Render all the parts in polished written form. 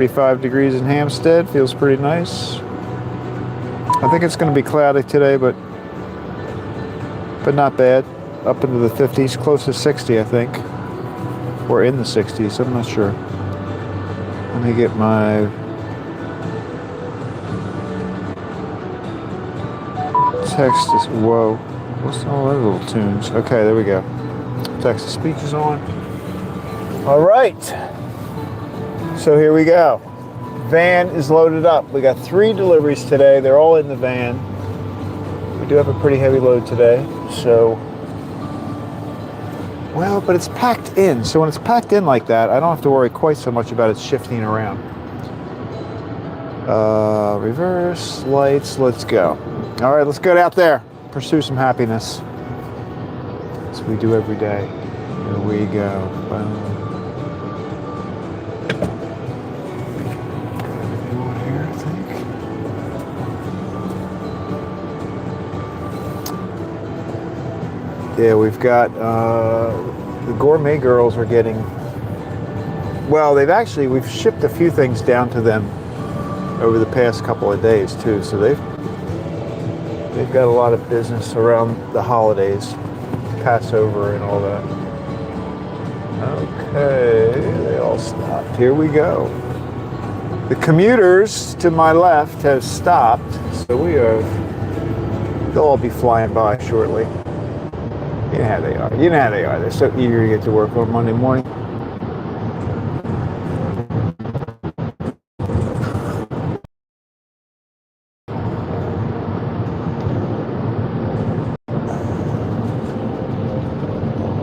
35 degrees in Hampstead. Feels pretty nice. I think it's going to be cloudy today, but not bad. Up into the 50s, close to 60, I think. Or in the 60s, I'm not sure. Let me get my text. Whoa. What's all those little tunes? Okay, there we go. Text to speech is on. All right. So here we go. Van is loaded up. We got 3 deliveries today. They're all in the van. We do have a pretty heavy load today. So, well, but it's packed in. So when it's packed in like that, I don't have to worry quite so much about it shifting around. Reverse, lights, let's go. All right, let's get out there. Pursue some happiness. As we do every day. Here we go. Boom. Here, I think. Yeah, we've got the Gourmet Girls are getting. Well, we've shipped a few things down to them over the past couple of days too, so they've got a lot of business around the holidays, Passover and all that. Okay, they all stopped. Here we go. The commuters to my left have stopped, so they'll all be flying by shortly. You know how they are. You know how they are. They're so eager to get to work on Monday morning.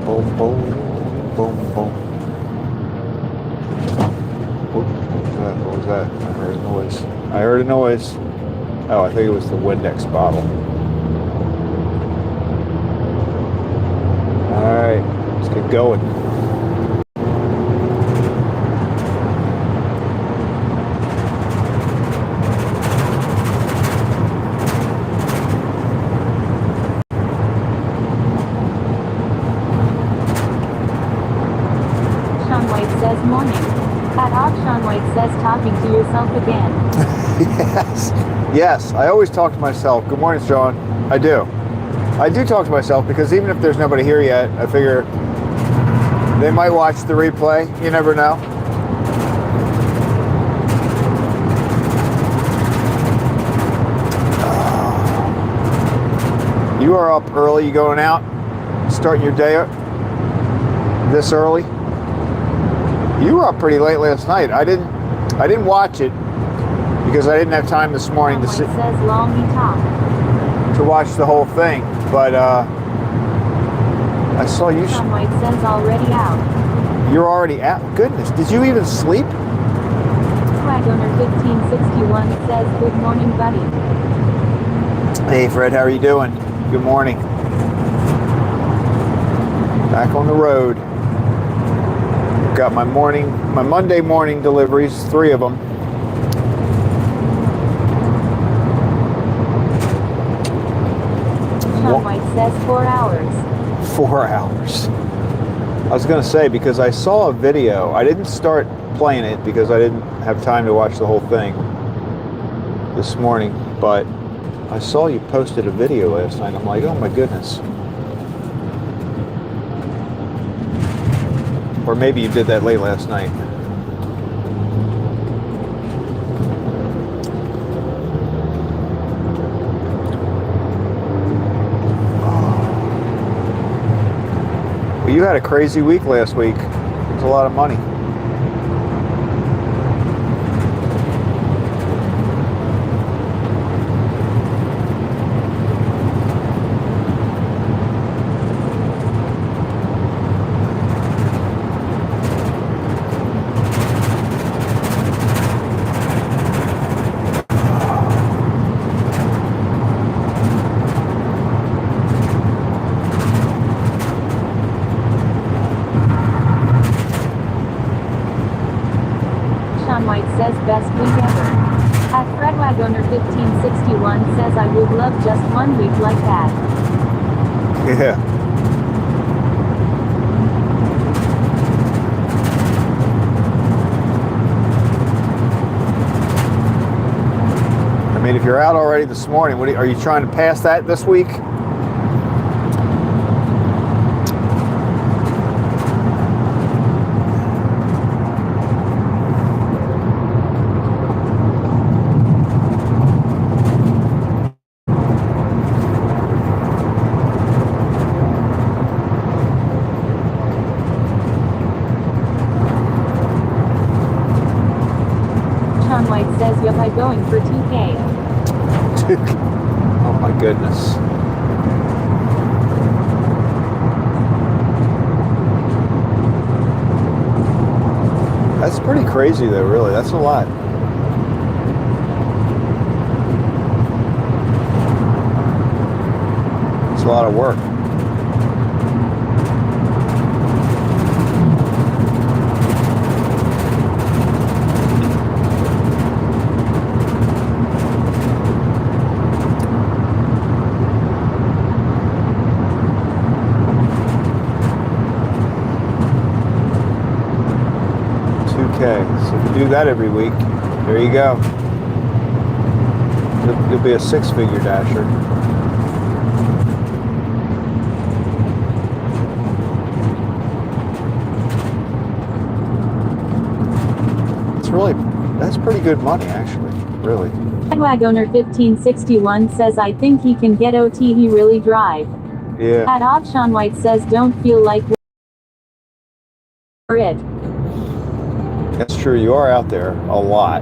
Boom, boom, boom, boom. What was that? I heard a noise. Oh, I think it was the Windex bottle. All right, let's get going. Says morning. At Sean White says talking to yourself again. Yes, I always talk to myself. Good morning, Sean. I do talk to myself because even if there's nobody here yet, I figure they might watch the replay. You never know. You are up early. You going out? Starting your day this early? You were up pretty late last night. I didn't watch it because I didn't have time this morning to watch the whole thing. But I saw you. Sean White says already out. You're already out. Goodness, did you even sleep? Flag owner 1561 says good morning, buddy. Hey Fred, how are you doing? Good morning. Back on the road. Got my Monday morning deliveries, 3 of them. Sean White says 4 hours. 4 hours. I was going to say, because I saw a video. I didn't start playing it because I didn't have time to watch the whole thing this morning, but I saw you posted a video last night. I'm like, oh my goodness. Or maybe you did that late last night. Well, you had a crazy week last week. It was a lot of money. Says best week ever. At Fredwagowner 1561 says I would love just 1 week like that. Yeah. if you're out already this morning, are you trying to pass that this week? Sean White says, "Yup, I'm going for 2K." Oh my goodness. That's pretty crazy though, really. That's a lot. It's a lot of work. Okay, so if you do that every week, there you go. You'll be a six-figure dasher. That's pretty good money, actually, really. Flag owner 1561 says, "I think he can get OT, he really drive." Yeah. At Odd Sean White says, "Don't feel like for it." That's true, you are out there a lot.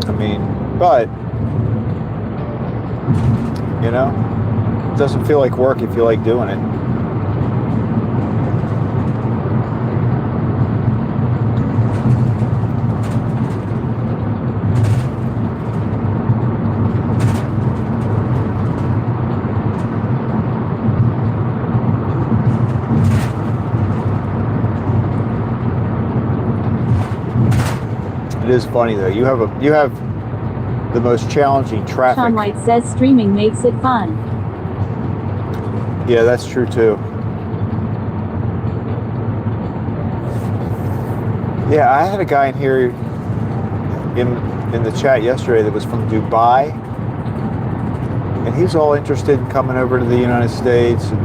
I mean, but, you know, it doesn't feel like work if you like doing it. It is funny though. You have the most challenging traffic. Sean White says streaming makes it fun. Yeah, that's true too. Yeah, I had a guy in here in the chat yesterday that was from Dubai, and he's all interested in coming over to the United States. And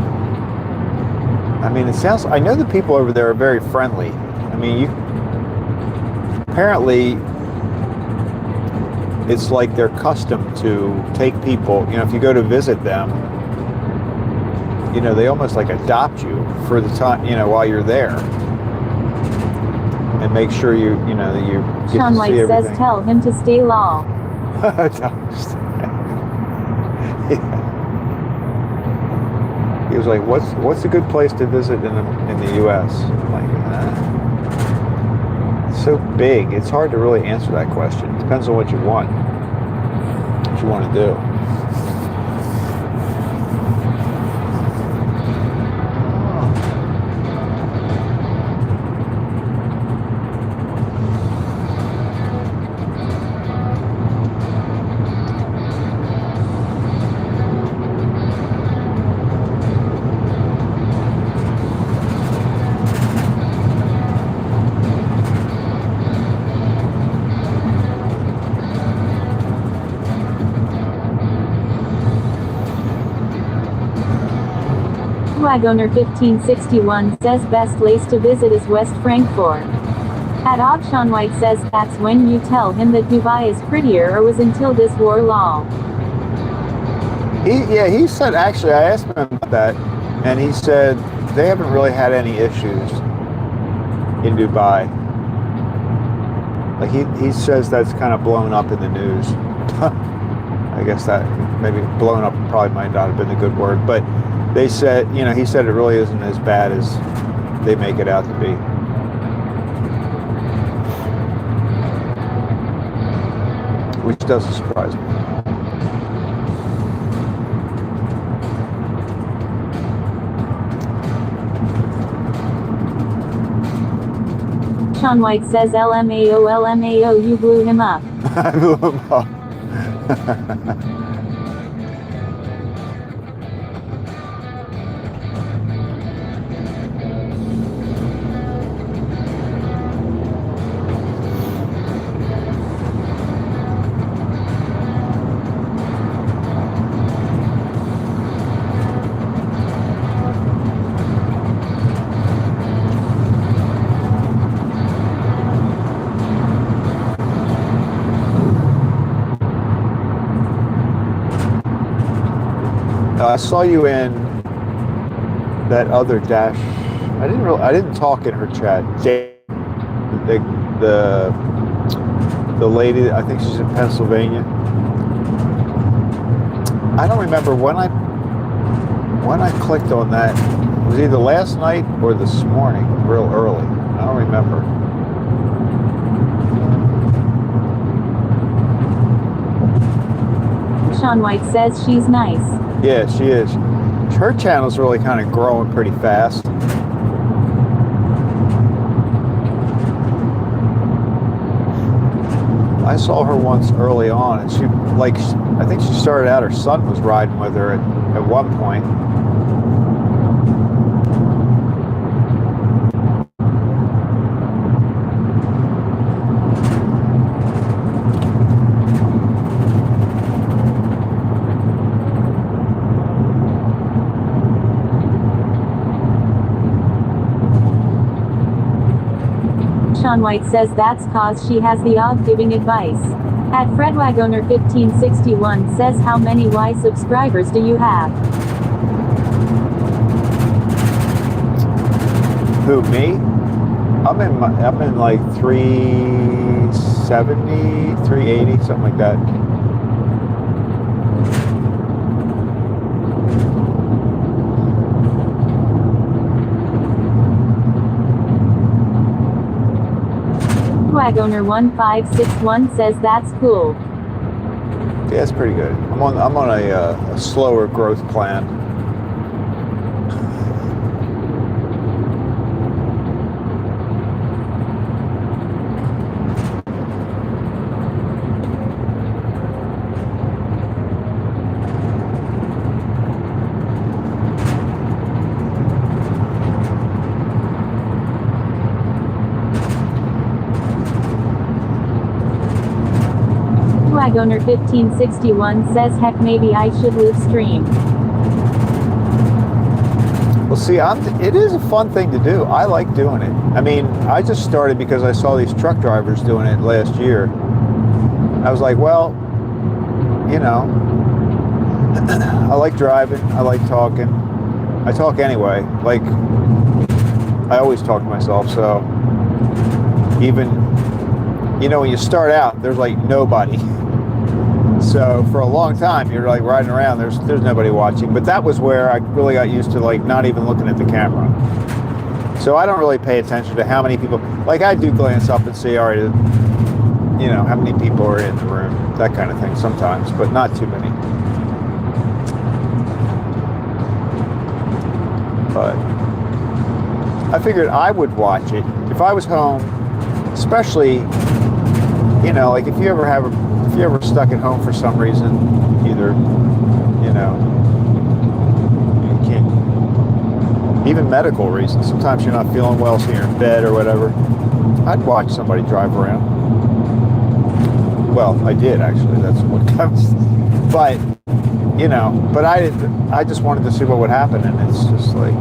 I mean, I know the people over there are very friendly. I mean, apparently it's like their custom to take people, you know, if you go to visit them, you know, they almost like adopt you for the time, you know, while you're there, and make sure you know that you get Sean to White see everything. says, "Tell him to stay low." Yeah. He was like, what's a good place to visit in the U.S.? I'm like, it's so big. It's hard to really answer that question. It depends on what you want to do. Flag owner 1561 says, "Best place to visit is West Frankfurt." At Odd Sean White says, "That's when you tell him that Dubai is prettier, or was until this war law." He said, actually, I asked him about that, and he said they haven't really had any issues in Dubai. Like he says that's kind of blown up in the news. I guess that maybe blown up probably might not have been a good word, but they said, you know, he said it really isn't as bad as they make it out to be. Which doesn't surprise me. Sean White says, "LMAO, LMAO, you blew him up." I blew him up. I saw you in that other dash. I didn't talk in her chat. The the lady, I think she's in Pennsylvania. I don't remember when I clicked on that. It was either last night or this morning, real early. I don't remember. Sean White says she's nice. Yeah, she is. Her channel's really kind of growing pretty fast. I saw her once early on, and I think she started out, her son was riding with her at one point. Sean White says that's cause she has the og giving advice. At FredWagoner1561 says how many Y subscribers do you have? Who, me? I'm in like 370, 380, something like that. Wagoner1561 says that's cool. Yeah, it's pretty good. I'm on a slower growth plan. Wagoner1561 says heck maybe I should live stream. Well, see, it is a fun thing to do. I like doing it. I mean, I just started because I saw these truck drivers doing it last year. I was like, well, you know, I like driving. I like talking. I talk anyway. Like, I always talk to myself. So even, you know, when you start out, there's like nobody. So for a long time, you're like riding around, there's nobody watching. But that was where I really got used to like not even looking at the camera. So I don't really pay attention to how many people, like I do glance up and see, all right, you know, how many people are in the room, that kind of thing sometimes, but not too many. But I figured I would watch it if I was home, especially, you know, like if you ever stuck at home for some reason, either, you know, you can't, even medical reasons, sometimes you're not feeling well, so you're in bed or whatever, I'd watch somebody drive around. Well, I did actually, that's what comes, but, you know, but I just wanted to see what would happen, and it's just like,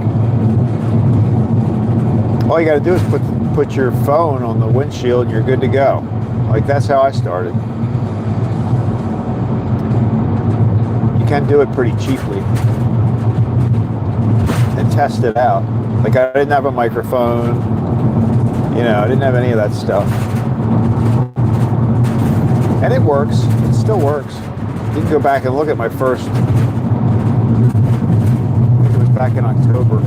all you gotta do is put your phone on the windshield and you're good to go. Like, that's how I started. You can do it pretty cheaply and test it out. Like, I didn't have a microphone, you know, I didn't have any of that stuff. And it works, it still works. You can go back and look at my first, I think it was back in October.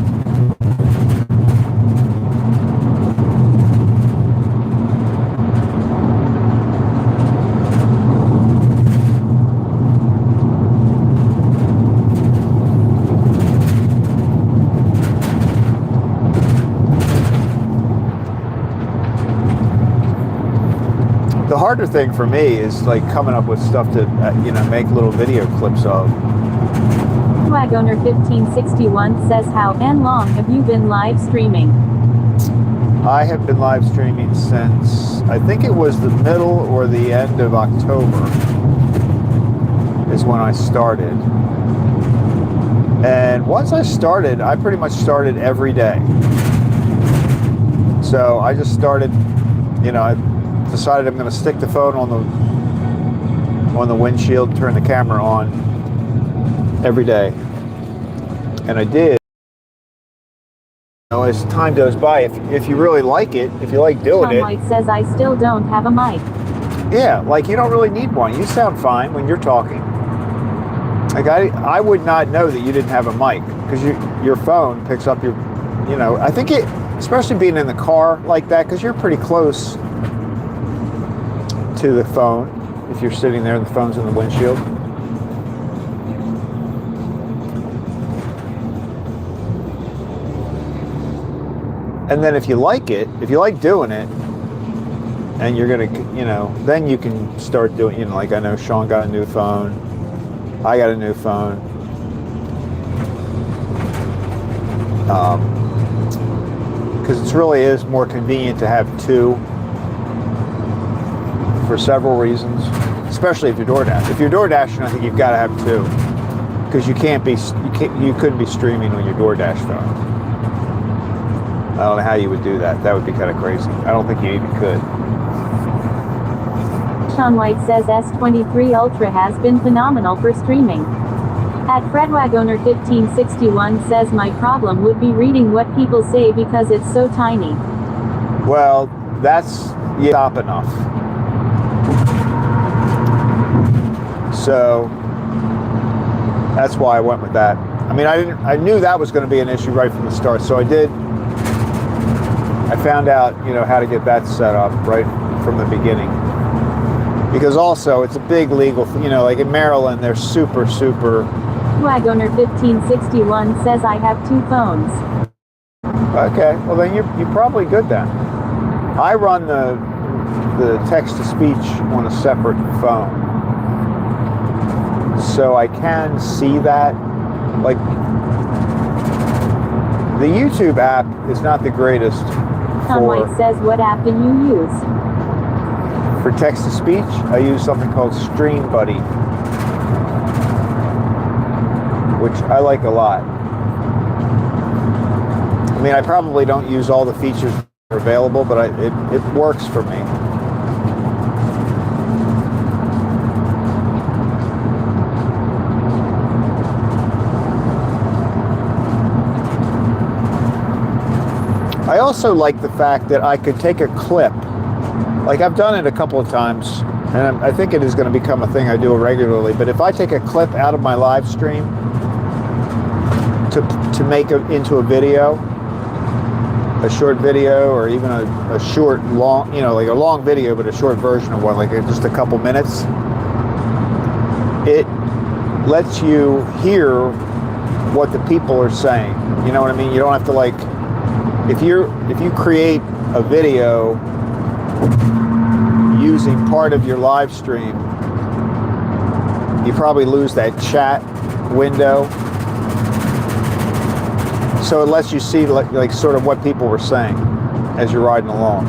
The harder thing for me is like coming up with stuff to, you know, make little video clips of. Wagoner1561 says how long have you been live streaming? I have been live streaming since, I think it was the middle or the end of October is when I started. And once I started, I pretty much started every day. So I just started, you know, I decided I'm going to stick the phone on the windshield, turn the camera on every day. and I did. As time goes by, if you really like it, if you like doing Sean it. White says I still don't have a mic. Yeah, like you don't really need one. You sound fine when you're talking. Like I would not know that you didn't have a mic because your phone picks up your, I think it, especially being in the car like that, because you're pretty close to the phone if you're sitting there and the phone's in the windshield. And then if you like it, if you like doing it, and you're gonna, then you can start doing, like I know Sean got a new phone, I got a new phone. Because it really is more convenient to have two for several reasons, especially if you're DoorDash. If you're DoorDashing, I think you've got to have two because you couldn't be streaming on your DoorDash phone. I don't know how you would do that. That would be kind of crazy. I don't think you even could. Sean White says S23 Ultra has been phenomenal for streaming. At FredWagoner1561 says my problem would be reading what people say because it's so tiny. Well, that's stop enough. So that's why I went with that. I mean, I knew that was going to be an issue right from the start. So I found out, how to get that set up right from the beginning. Because also, it's a big legal thing. Like in Maryland, they're super. Wagoner1561 says I have two phones. Okay, well then you're probably good then. I run the text-to-speech on a separate phone. So I can see that. Like, the YouTube app is not the greatest. Sean White says, what app do you use? For text-to-speech, I use something called Stream Buddy, which I like a lot. I mean, I probably don't use all the features that are available, but it works for me. I also like the fact that I could take a clip. Like I've done it a couple of times, and I think it is going to become a thing I do regularly, but if I take a clip out of my live stream to make it into a video, a short video, or even a short, long, like a long video, but a short version of one, like just a couple minutes, it lets you hear what the people are saying. You know what I mean? You don't have to if you create a video using part of your live stream, you probably lose that chat window. So it lets you see like sort of what people were saying as you're riding along.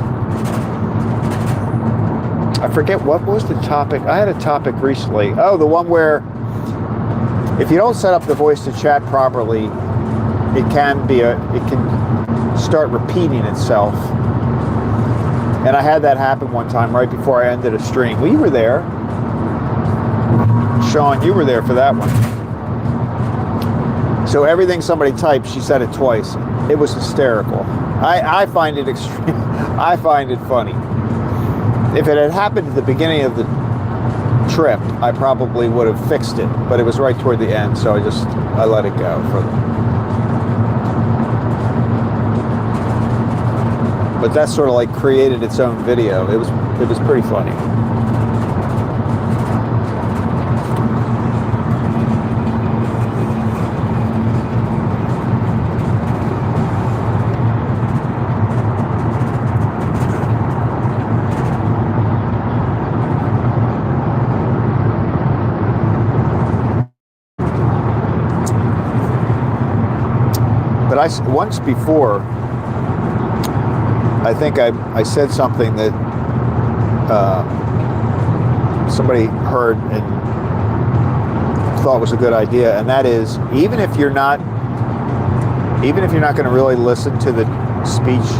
I forget what was the topic. I had a topic recently. Oh, the one where if you don't set up the voice to chat properly, it can start repeating itself. And I had that happen one time right before I ended a stream. Well, you were there. Sean, you were there for that one. So everything somebody typed, she said it twice. It was hysterical. I find it extreme. I find it funny. If it had happened at the beginning of the trip, I probably would have fixed it. But it was right toward the end, so I let it go for them. But that sort of created its own video. It was pretty funny. But once before, I think I said something that somebody heard and thought was a good idea, and that is even if you're not going to really listen to the speech,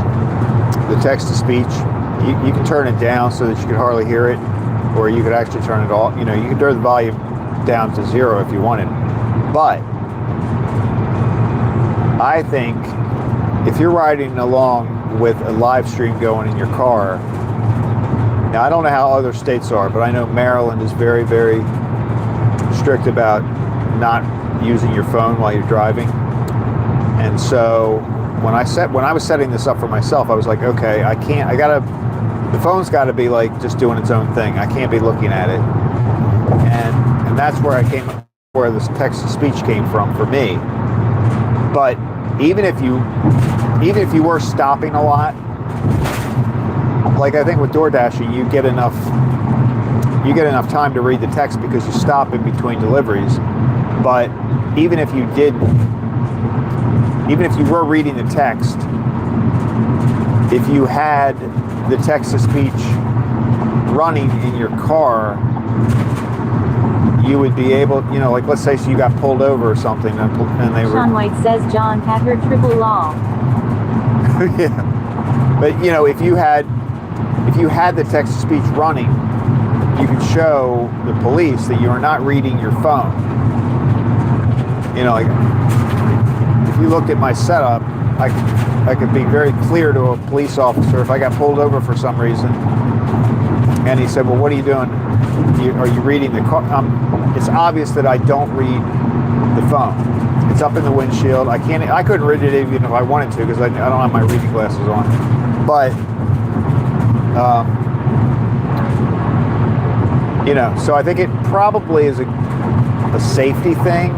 the text to speech, you can turn it down so that you can hardly hear it, or you could actually turn it off. You can turn the volume down to 0 if you wanted, but I think if you're riding along with a live stream going in your car, now I don't know how other states are, but I know Maryland is very, very strict about not using your phone while you're driving. And so when I was setting this up for myself, I was like, okay, the phone's gotta be like just doing its own thing. I can't be looking at it. And that's where this text-to-speech came from for me. But even if you were stopping a lot, like I think with DoorDash, you get enough time to read the text because you stop in between deliveries. But even if you were reading the text, if you had the text-to-speech running in your car, you would be able, like let's say you got pulled over or something, and they were. Sean White says John had her triple law. Yeah, but if you had the text-to-speech running, you could show the police that you are not reading your phone. Like if you looked at my setup, I could be very clear to a police officer if I got pulled over for some reason, and he said, "Well, what are you doing? Are you reading the car?" It's obvious that I don't read the phone. It's up in the windshield. I couldn't read it even if I wanted to because I don't have my reading glasses on. But so I think it probably is a safety thing.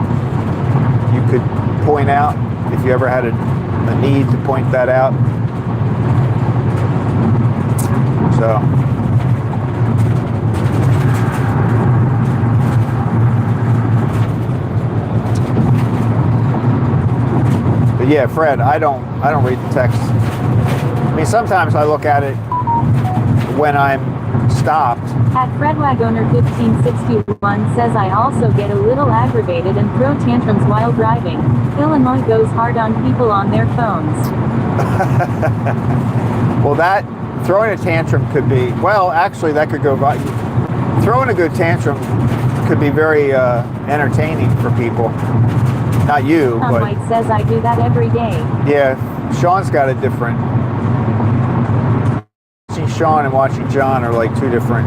You could point out if you ever had a need to point that out. So. But yeah, Fred, I don't read the text. I mean, sometimes I look at it when I'm stopped. At FredWagOner 1561 says I also get a little aggravated and throw tantrums while driving. Illinois goes hard on people on their phones. Well, that throwing a tantrum could be, actually that could go by. Throwing a good tantrum could be very entertaining for people. Not you, Sean but White says I do that every day. Yeah, Sean's got a different. Watching Sean and watching John are like two different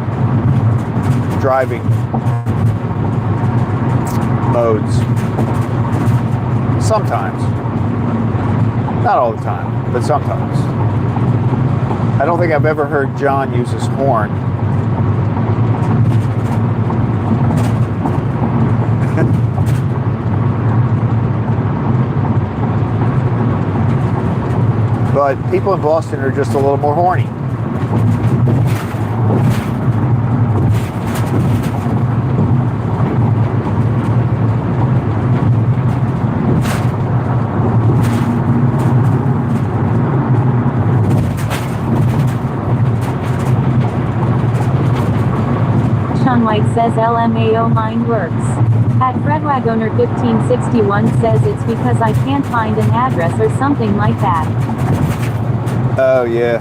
driving modes. Sometimes. Not all the time, but sometimes. I don't think I've ever heard John use his horn. But people in Boston are just a little more horny. Sean White says LMAO mine works. At FredWagOner 1561 says it's because I can't find an address or something like that. Oh, yeah.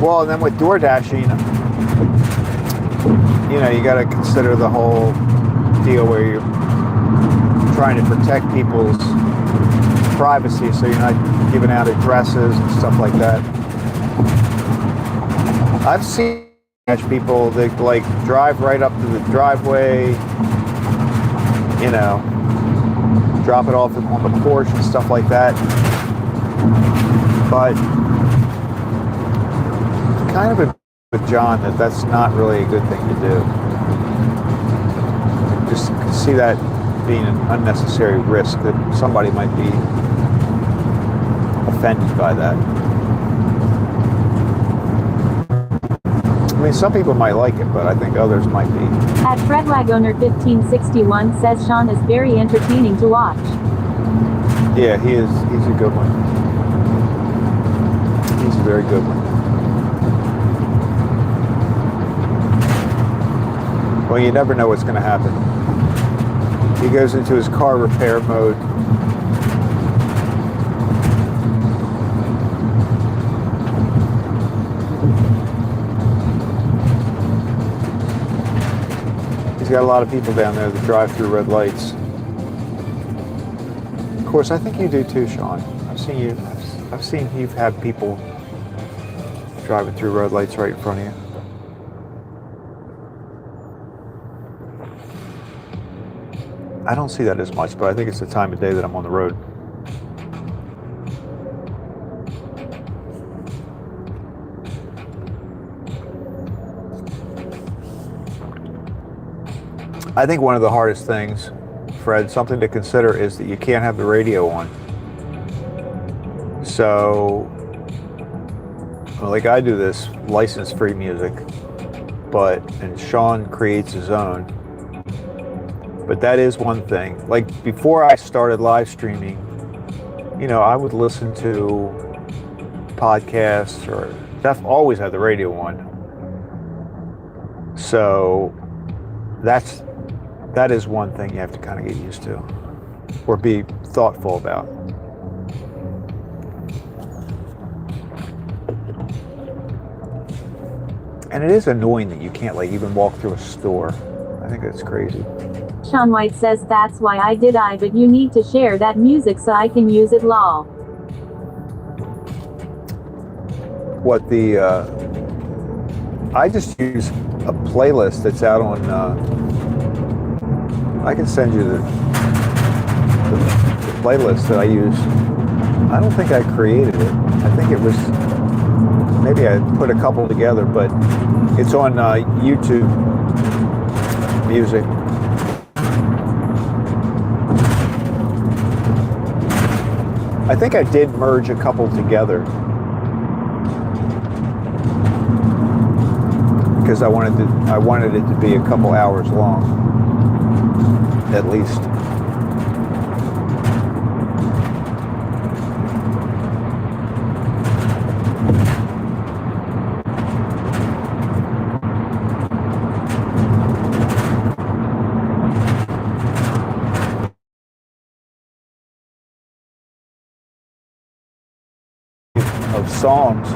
Well, and then with door dashing, you got to consider the whole deal where you're trying to protect people's privacy, so you're not giving out addresses and stuff like that. I've seen people that like drive right up to the driveway, drop it off on the porch and stuff like that. But kind of with John that's not really a good thing to do. Just see that being an unnecessary risk that somebody might be offended by that. I mean, some people might like it, but I think others might be. At FredWagOner 1561 says Sean is very entertaining to watch. Yeah, he is. He's a good one. He's a very good one. Well, you never know what's going to happen. He goes into his car repair mode He's got a lot of people down there that drive through red lights. Of course, I think you do too, Sean. I've seen you've had people driving through red lights right in front of you. I don't see that as much, but I think it's the time of day that I'm on the road. I think one of the hardest things, Fred, something to consider is that you can't have the radio on. So, like I do this license-free music, and Sean creates his own. But that is one thing. Like before I started live streaming, I would listen to podcasts or always had the radio on. So that is one thing you have to kind of get used to or be thoughtful about. And it is annoying that you can't even walk through a store. I think that's crazy. Sean White says that's why I did but you need to share that music so I can use it lol. I just use a playlist that's out on, I can send you the playlist that I use. I don't think I created it. I think it was, maybe I put a couple together, but it's on YouTube Music. I think I did merge a couple together because I wanted it to be a couple hours long, at least. Of songs.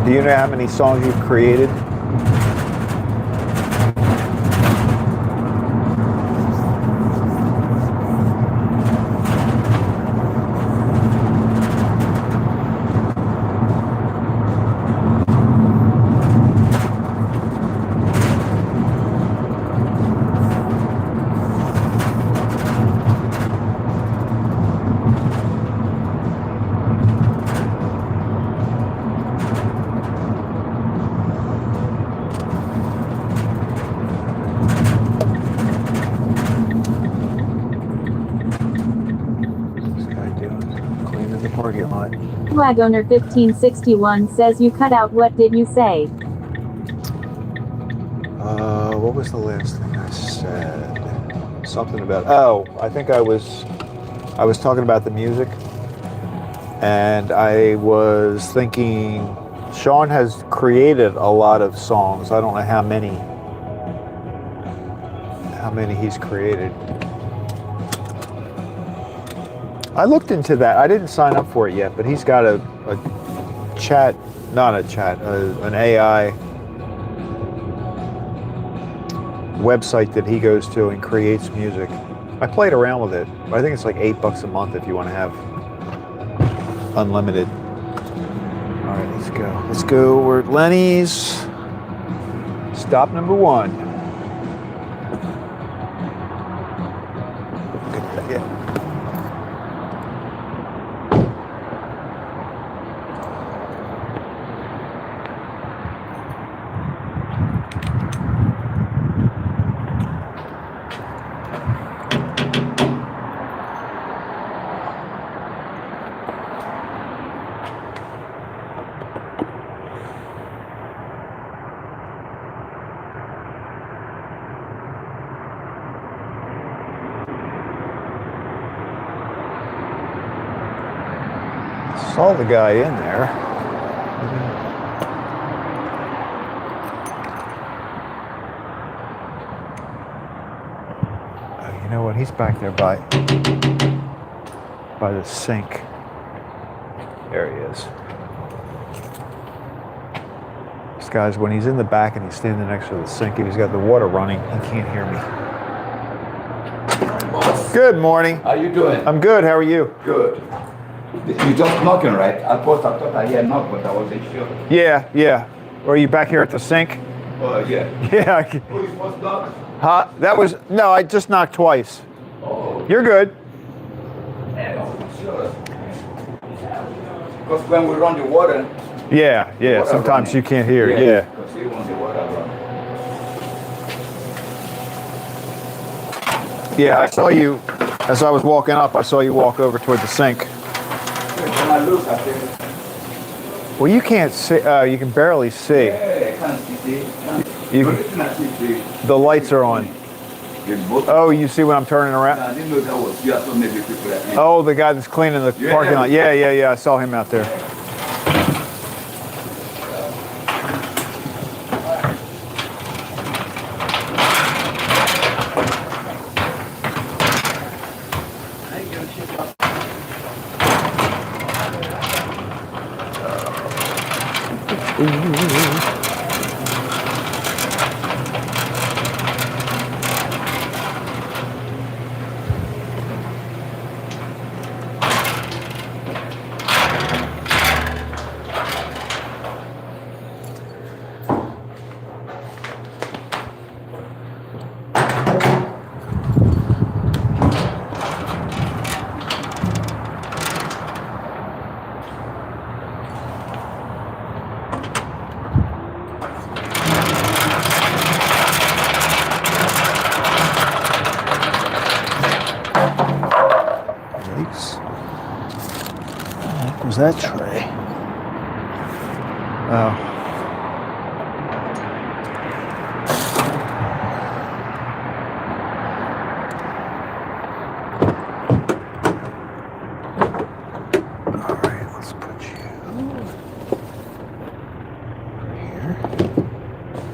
Do you know how many songs you've created? Wagowner 1561 says you cut out. What did you say? What was the last thing I said? Something about, I think I was talking about the music, and I was thinking Sean has created a lot of songs. I don't know how many he's created. I looked into that. I didn't sign up for it yet, but he's got an AI website that he goes to and creates music. I played around with it. I think it's like $8 a month if you want to have unlimited. All right, let's go. Let's go. We're at Lenny's. Stop number 1. Yeah. Saw the guy in there. Oh, you know what? He's back there by the sink. There he is. worst, guys, when he's in the back and he's standing next to the sink and he's got the water running, he can't hear me. Boss, Good morning. how you doing? I'm good. How are you? Good. You just knocking, right? I thought I heard knock, but I wasn't sure. Yeah. Or are you back here at the sink? Oh, yeah. Yeah. Who is first knock? Huh? No, I just knocked twice. Oh, You're good. yeah, I wasn't sure. Because when we run the water, Yeah. water Sometimes running. you can't hear. Yeah. Because we want the water run. Yeah, I saw you, as I was walking up, I saw you walk over toward the sink. When I look at it, Well, you can't see, you can barely see. yeah, I can't see. You- But listen, I see The lights are on. the boat. Oh, you see when I'm turning around? I didn't know that was you. I thought maybe people that Oh, the guy that's cleaning the Yeah. parking lot. Yeah, I saw him out there. Yikes. What was that tray? Oh. All right, let's put you here.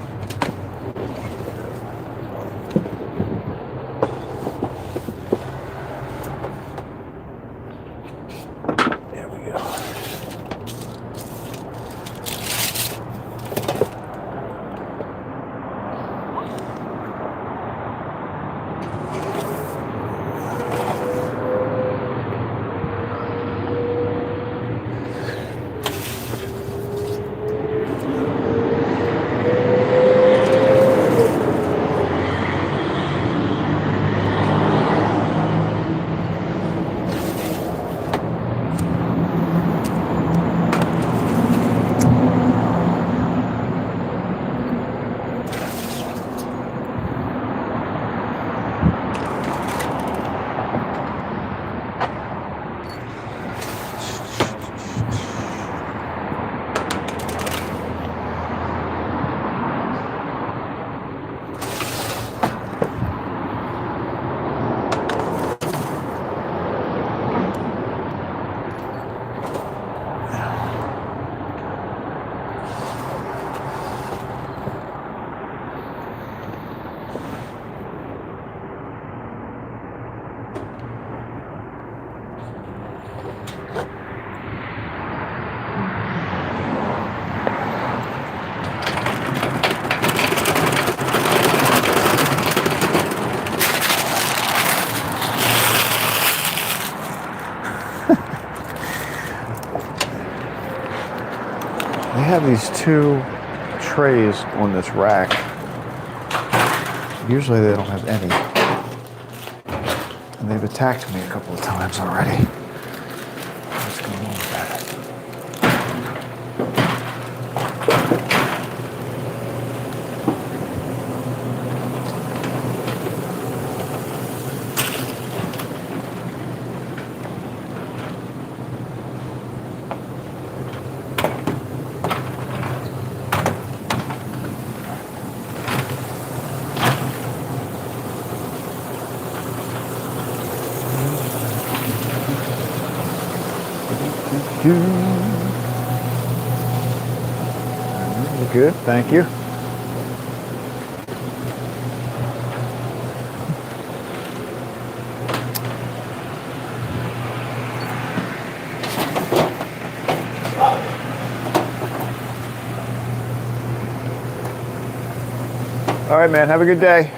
There we go. They have these two trays on this rack. Usually they don't have any. And they've attacked me a couple of times already. What's going on with that? Good, thank you. All right, man. Have a good day.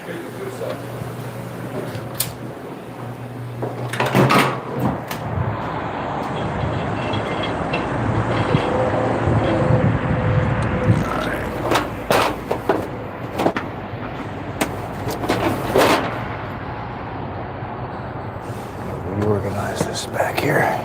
Reorganize this back here.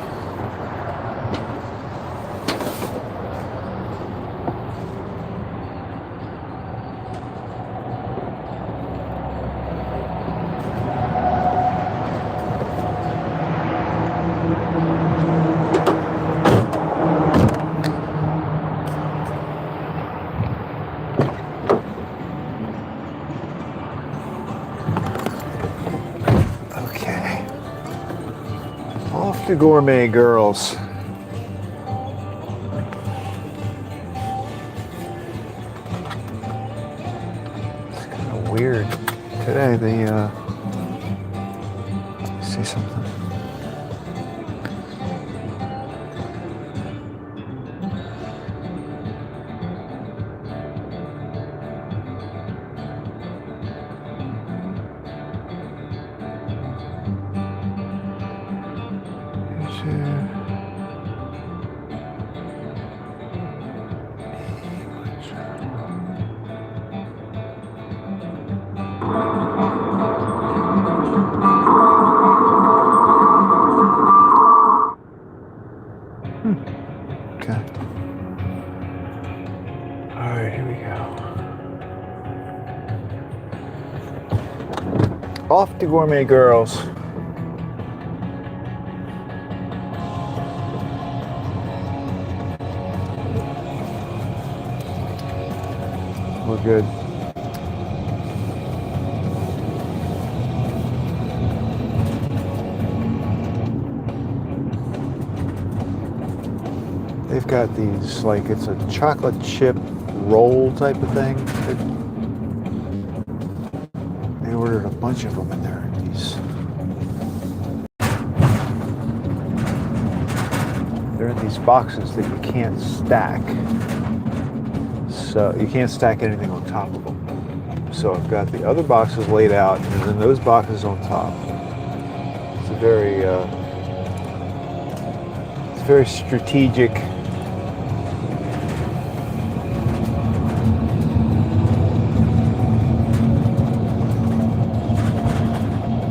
Okay. Off to Gourmet Girls. It's kind of weird. Today they see something. Okay. All right, here we go. Off to Gourmet Girls. We're good. They've got these, like, it's a chocolate chip roll type of thing. They ordered a bunch of them in there. They're in these boxes that you can't stack. So you can't stack anything on top of them. So I've got the other boxes laid out, and then those boxes on top. It's a very strategic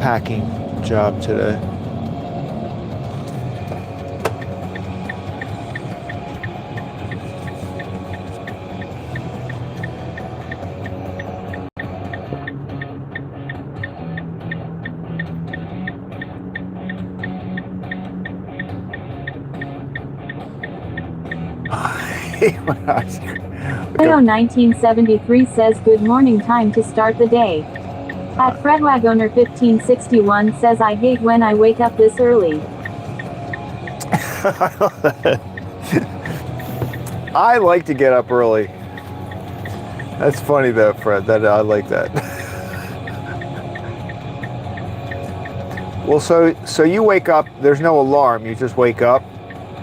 packing job today. Leo 1973 says good morning, time to start the day. At Fredwagoner 1561 says I hate when I wake up this early. I like to get up early. That's funny though, Fred. That I like that. Well, so you wake up, there's no alarm, you just wake up.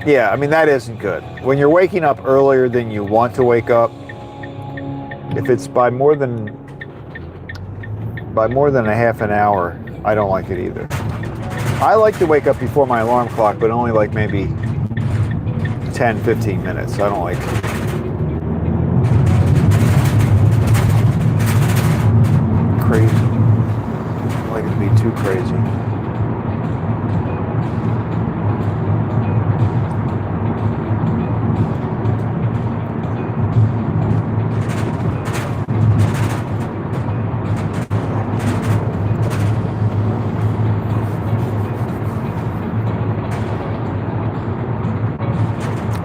Yeah, I mean that isn't good. When you're waking up earlier than you want to wake up, if it's by more than a half an hour, I don't like it either. I like to wake up before my alarm clock, but only like maybe 10, 15 minutes. I don't like crazy. I don't like it to be too crazy.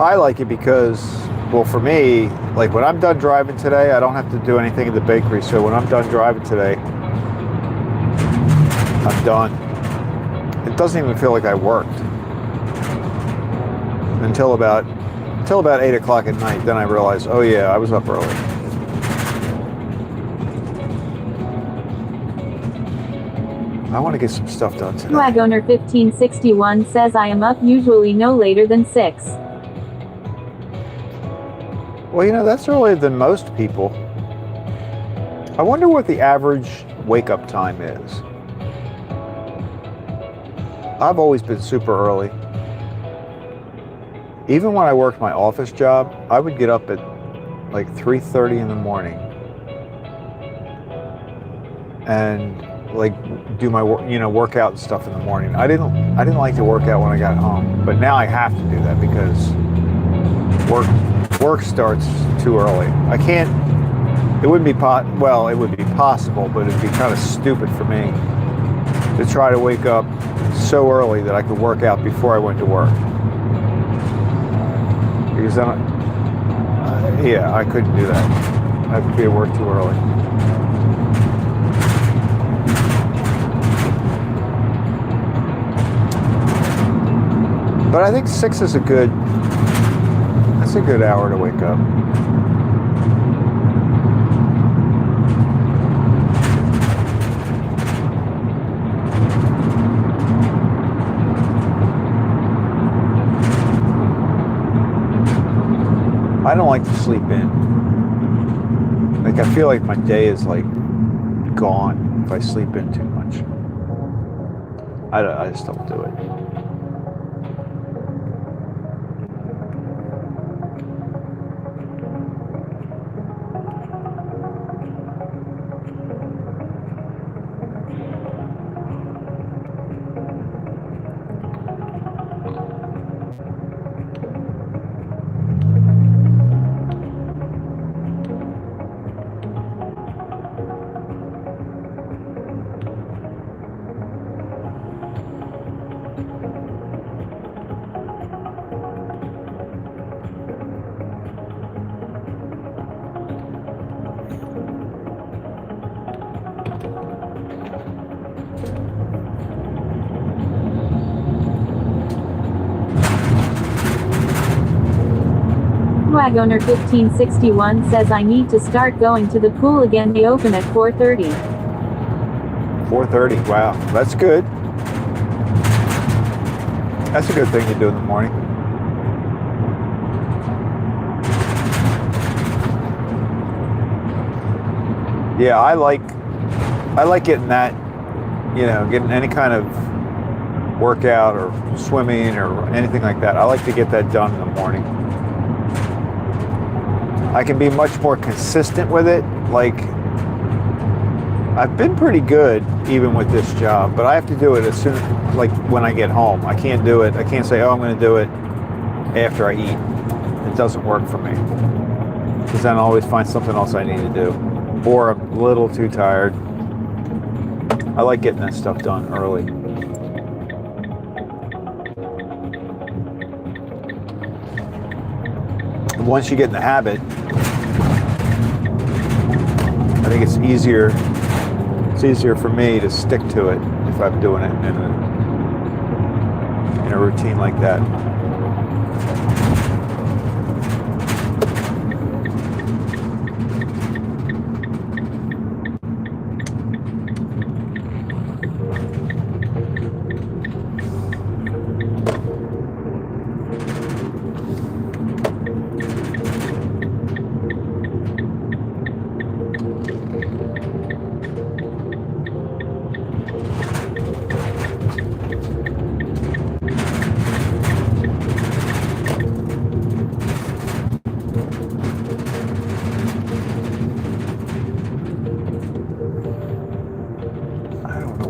I like it because, well, for me, like when I'm done driving today, I don't have to do anything in the bakery. So when I'm done driving today, I'm done. It doesn't even feel like I worked until about 8 o'clock at night. Then I realized, oh yeah, I was up early. I want to get some stuff done today. Fredwagoner 1561 says I am up usually no later than 6. Well, you know, that's earlier than most people. I wonder what the average wake-up time is. I've always been super early. Even when I worked my office job, I would get up at like 3:30 in the morning and like do my workout and stuff in the morning. I didn't like to work out when I got home, but now I have to do that because work starts too early. I can't. It wouldn't be well, it would be possible, but it'd be kind of stupid for me to try to wake up so early that I could work out before I went to work. Because then, yeah, I couldn't do that. I would be at work too early. But I think 6 is that's a good hour to wake up. I don't like to sleep in. Like, I feel like my day is like gone if I sleep in too much. I just don't do it. Flag owner 1561 says I need to start going to the pool again. They open at 4:30. 4:30. Wow, that's good. That's a good thing to do in the morning. Yeah, I like getting that, getting any kind of workout or swimming or anything like that. I like to get that done in the morning. I can be much more consistent with it. Like, I've been pretty good even with this job, but I have to do it as soon as, like, when I get home. I can't do it. I can't say, oh, I'm going to do it after I eat. It doesn't work for me. Because then I always find something else I need to do. Or I'm a little too tired. I like getting that stuff done early. Once you get in the habit, I think it's easier for me to stick to it if I'm doing it in a routine like that.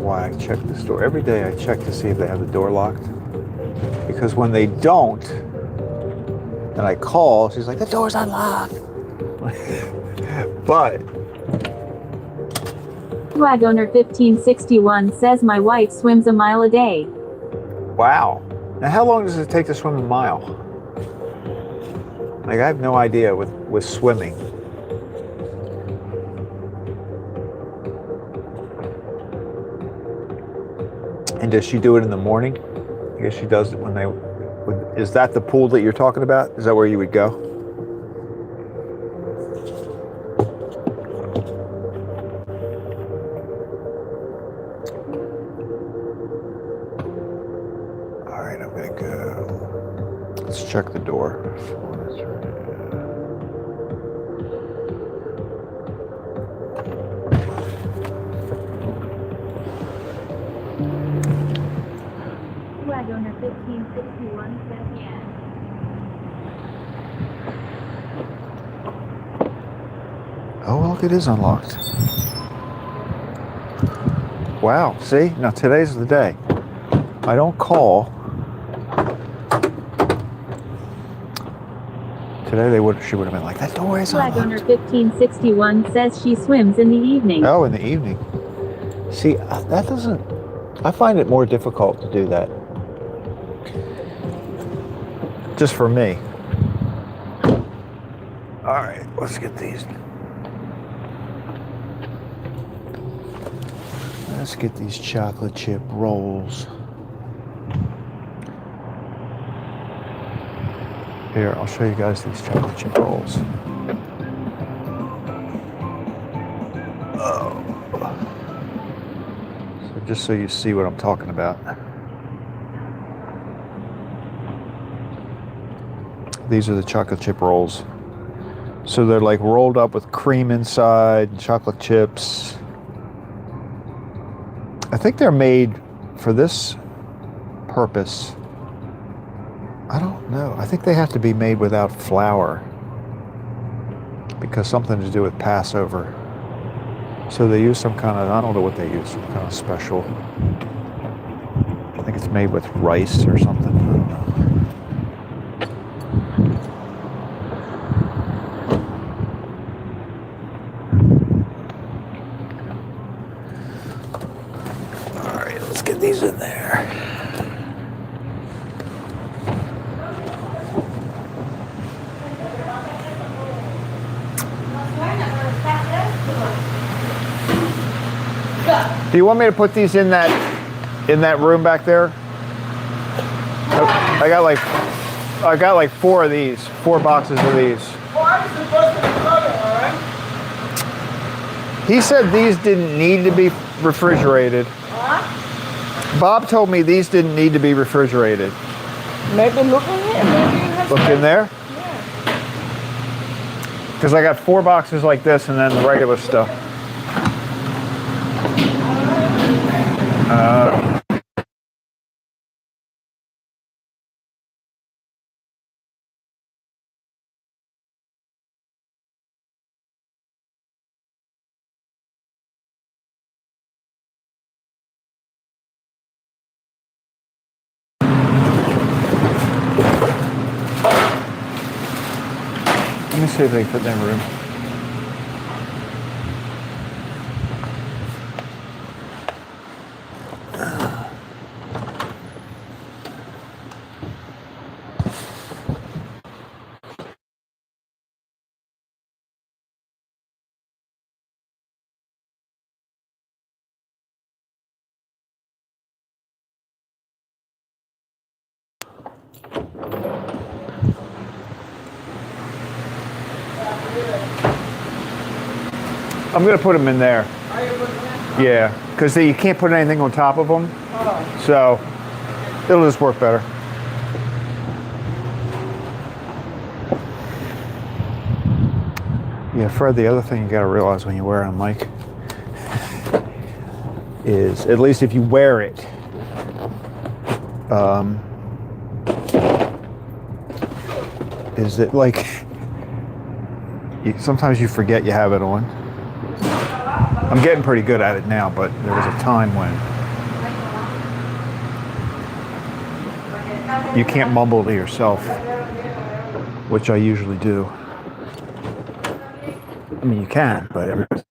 Why I check this door. Every day I check to see if they have the door locked. Because when they don't, and I call, she's like, the door's unlocked. But Flag owner 1561 says my wife swims a mile a day. wow. Now how long does it take to swim a mile? Like, I have no idea with swimming. And does she do it in the morning? I guess she does it when is that the pool that you're talking about? Is that where you would go? All right, I'm gonna go. Let's check the door. 1561 says yes. Oh, look, it is unlocked. Wow, see? Now today's the day. I don't call. Today she would have been like, that door is Flag owner unlocked. 1561 says she swims in the evening. Oh, in the evening. See, that doesn't, I find it more difficult to do that. Just for me. All right, let's get these. Let's get these chocolate chip rolls. Here, I'll show you guys these chocolate chip rolls. Oh. So just so you see what I'm talking about. These are the chocolate chip rolls. So they're like rolled up with cream inside and chocolate chips. I think they're made for this purpose. I don't know. I think they have to be made without flour because something to do with Passover. So they use some kind of, I don't know what they use, some kind of special. I think it's made with rice or something. I don't know. All right, let's get these in there. Do you want me to put these in that room back there? I got like 4 of these, 4 boxes of these. He said these didn't need to be refrigerated. Bob told me these didn't need to be refrigerated. Maybe look in here. Maybe it has Look in there? Yeah. Because I got 4 boxes like this and then the regular stuff. Let me see if they can fit in that room. I'm gonna put them in there. Yeah, because you can't put anything on top of them, so it'll just work better. Yeah, Fred, the other thing you gotta realize when you're wearing a mic is, at least if you wear it, is that like, sometimes you forget you have it on. I'm getting pretty good at it now, but there was a time when you can't mumble to yourself, which I usually do. I mean, you can, but everybody.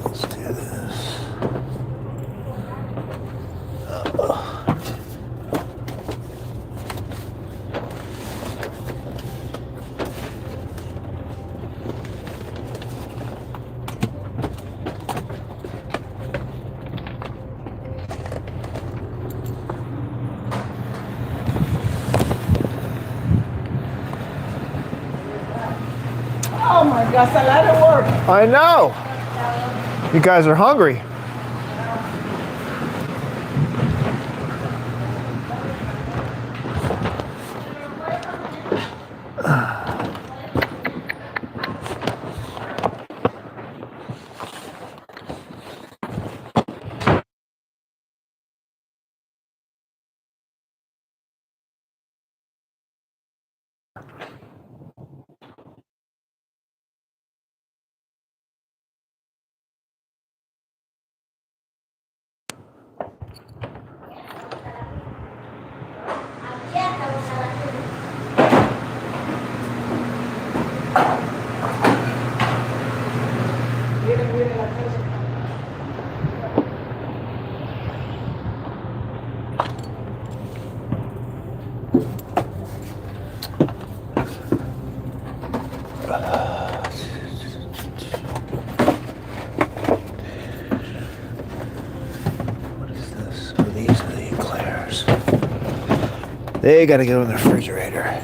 Let's do this. Oh my gosh, a lot of work. I know. You guys are hungry. What is this? Oh, these are the eclairs. They gotta go in the refrigerator.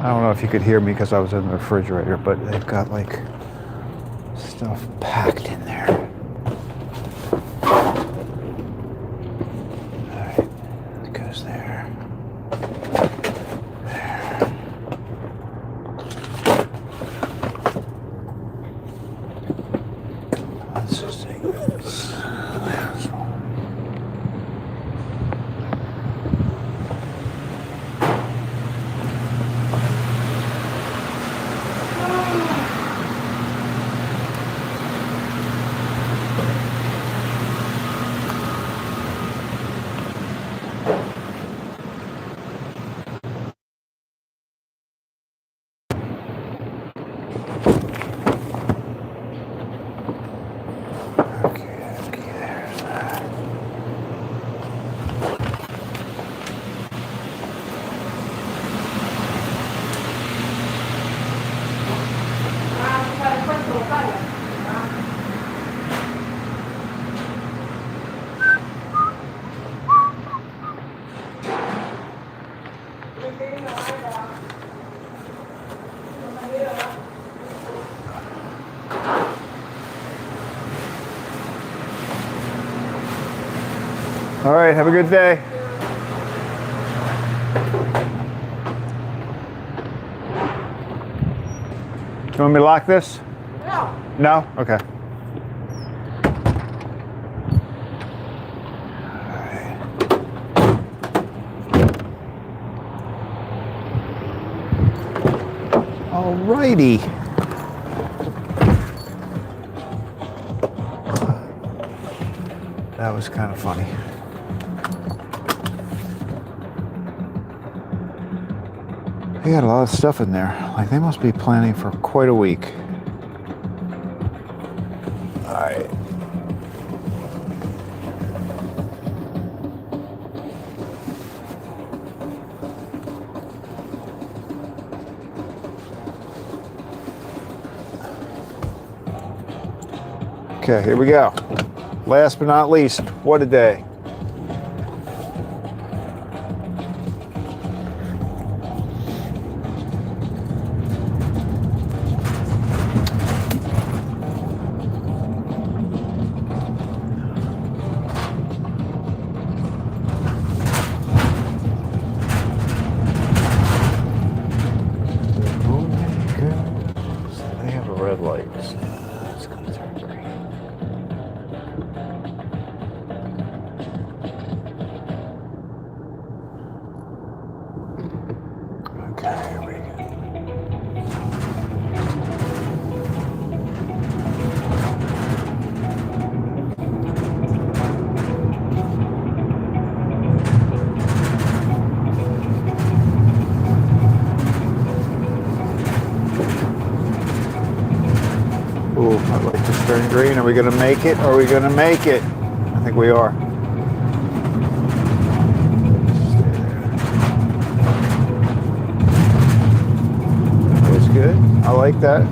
I don't know if you could hear me because I was in the refrigerator, but they've got like stuff packed in there. All right, it goes there. There. Let's just take this. All right, have a good day. You want me to lock this? No. No? Okay. All righty. That was kind of funny. They got a lot of stuff in there. Like they must be planning for quite a week. All right. Okay, here we go. Last but not least, what a day. red light. It's gonna turn green. Okay, here we go. Ooh, I'd like to turn green. Are we going to make it? Are we going to make it? I think we are. That was good. I like that.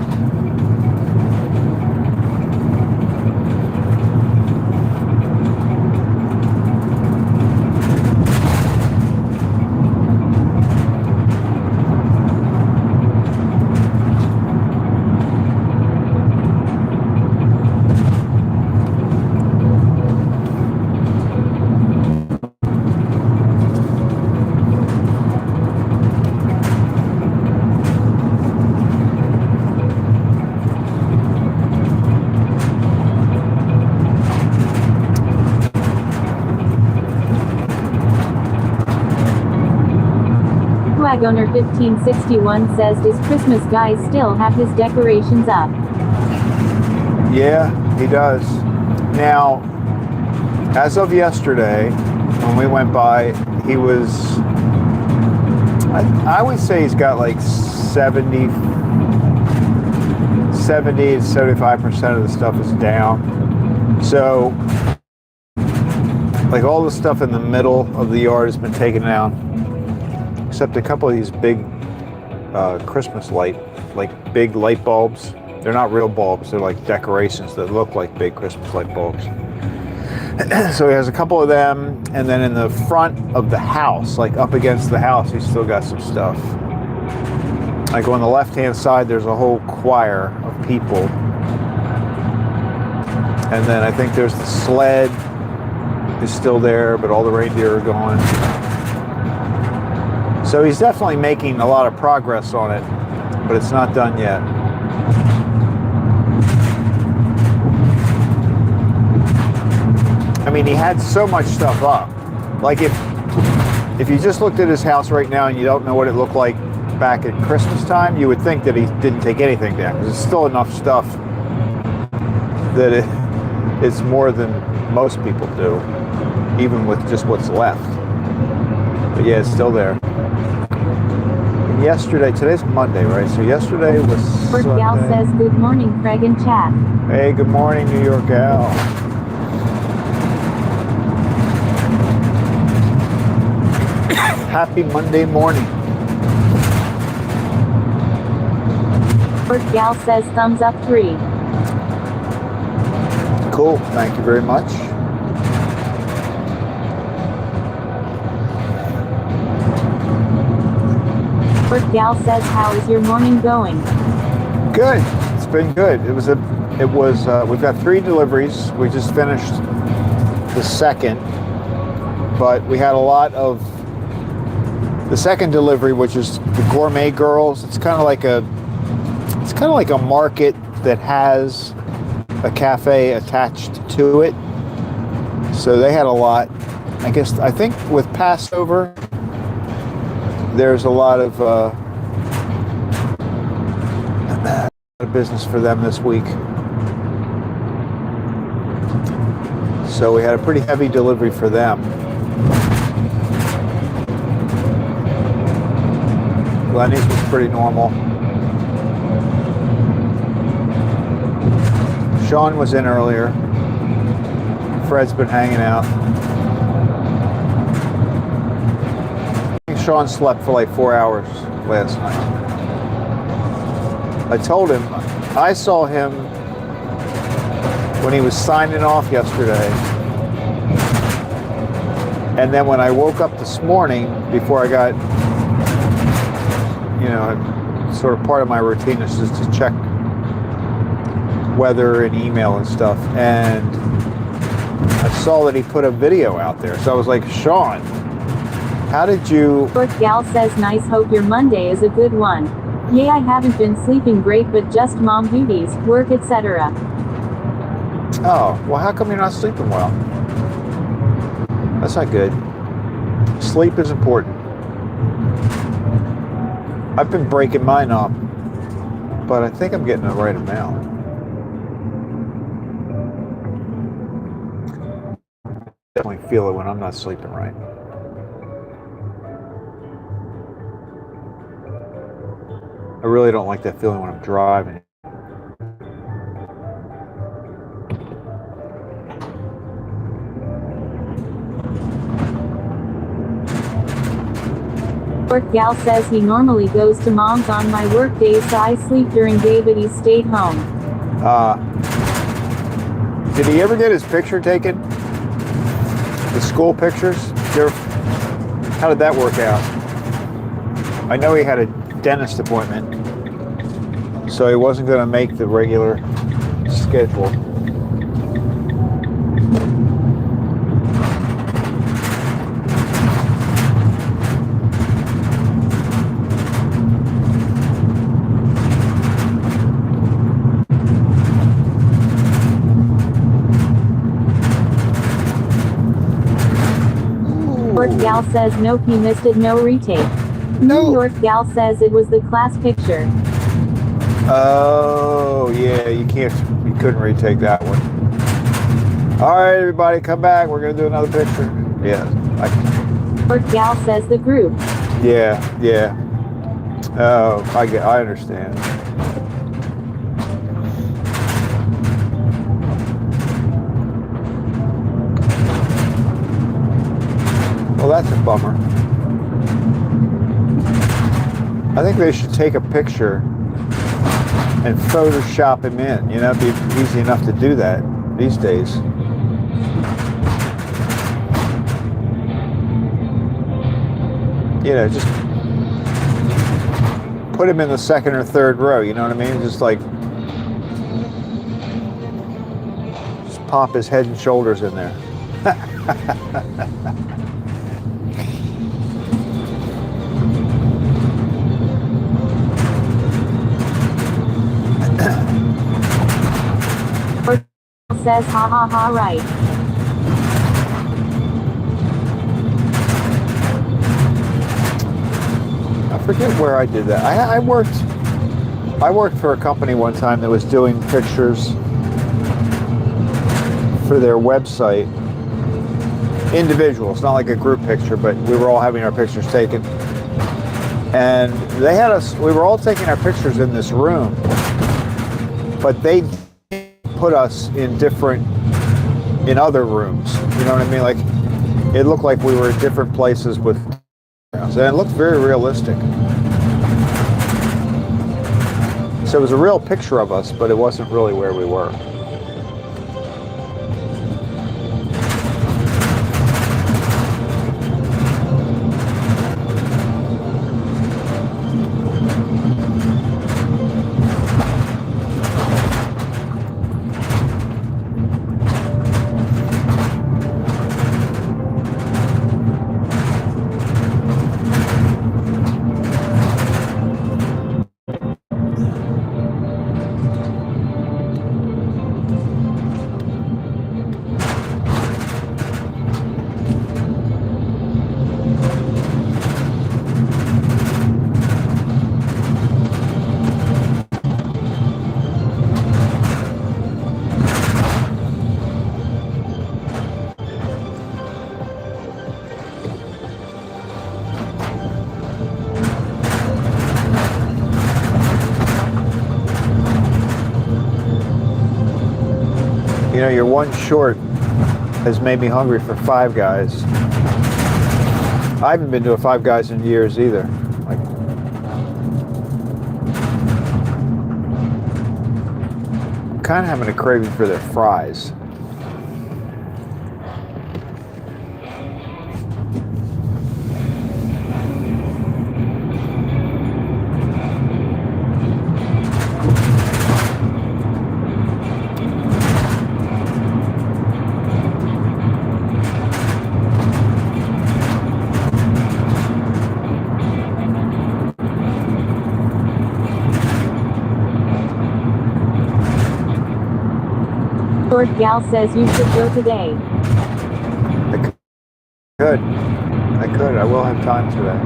Flag owner 1561 says, does Christmas guy still have his decorations up? Yeah, he does. Now, as of yesterday, when we went by, he was, I would say he's got like 70 to 75% of the stuff is down. So, like all the stuff in the middle of the yard has been taken down, except a couple of these big Christmas like big light bulbs. They're not real bulbs, they're like decorations that look like big Christmas light bulbs. So he has a couple of them, and then in the front of the house, like up against the house, he's still got some stuff. Like on the left-hand side, there's a whole choir of people. And then I think there's the sled is still there, but all the reindeer are gone. So he's definitely making a lot of progress on it, but it's not done yet. I mean, he had so much stuff up. Like if you just looked at his house right now and you don't know what it looked like back at Christmas time, you would think that he didn't take anything down. There's still enough stuff that it's more than most people do, even with just what's left. But yeah, it's still there. And yesterday, today's Monday, right? So yesterday was Bert Gal Sunday. says, good morning, Craig and chat. Hey, good morning, New York Gal. Happy Monday morning. Bert Gal says, thumbs up 3. Cool, thank you very much. Bert Gal says, how is your morning going? Good, it's been good. We've got 3 deliveries. We just finished the second, but we had a lot of the second delivery, which is the Gourmet Girls. It's kind of like a market that has a cafe attached to it. So they had a lot. I think with Passover, there's a lot of business for them this week. So we had a pretty heavy delivery for them. Lenny's was pretty normal. Sean was in earlier. Fred's been hanging out. I think Sean slept for like 4 hours last night. I told him, I saw him when he was signing off yesterday. And then when I woke up this morning, before I got, sort of part of my routine is just to check weather and email and stuff. And I saw that he put a video out there. So I was like, Sean, how did you... Bert Gal says, nice, hope your Monday is a good one. Yeah, I haven't been sleeping great, but just mom duties, work, etc. Oh, well, how come you're not sleeping well? That's not good. Sleep is important. I've been breaking mine up, but I think I'm getting the right amount. Definitely feel it when I'm not sleeping right. I really don't like that feeling when I'm driving. Work gal says he normally goes to mom's on my work days, so I sleep during day, but he stayed home. Did he ever get his picture taken? The school pictures? How did that work out? I know he had a dentist appointment, so he wasn't going to make the regular schedule. Work gal says nope, he missed it, no retake. No. New York gal says it was the class picture. Oh, yeah, you couldn't retake that one. All right, everybody, come back. We're going to do another picture. Yeah. Work gal says the group. Yeah. Oh, I understand. Well, that's a bummer. I think they should take a picture and Photoshop him in. You know, it'd be easy enough to do that these days. You know, just put him in the second or third row, you know what I mean? Just pop his head and shoulders in there. Says ha ha ha, right. I forget where I did that. I worked for a company one time that was doing pictures for their website. Individuals, not like a group picture, but we were all having our pictures taken. And they had us, we were all taking our pictures in this room, but they put us in other rooms. You know what I mean? Like, it looked like we were at different places with, and it looked very realistic. So it was a real picture of us, but it wasn't really where we were. You know, your one short has made me hungry for Five Guys. I haven't been to a Five Guys in years either. Like, I'm kind of having a craving for their fries. Short gal says you should go today. I could. I will have time today.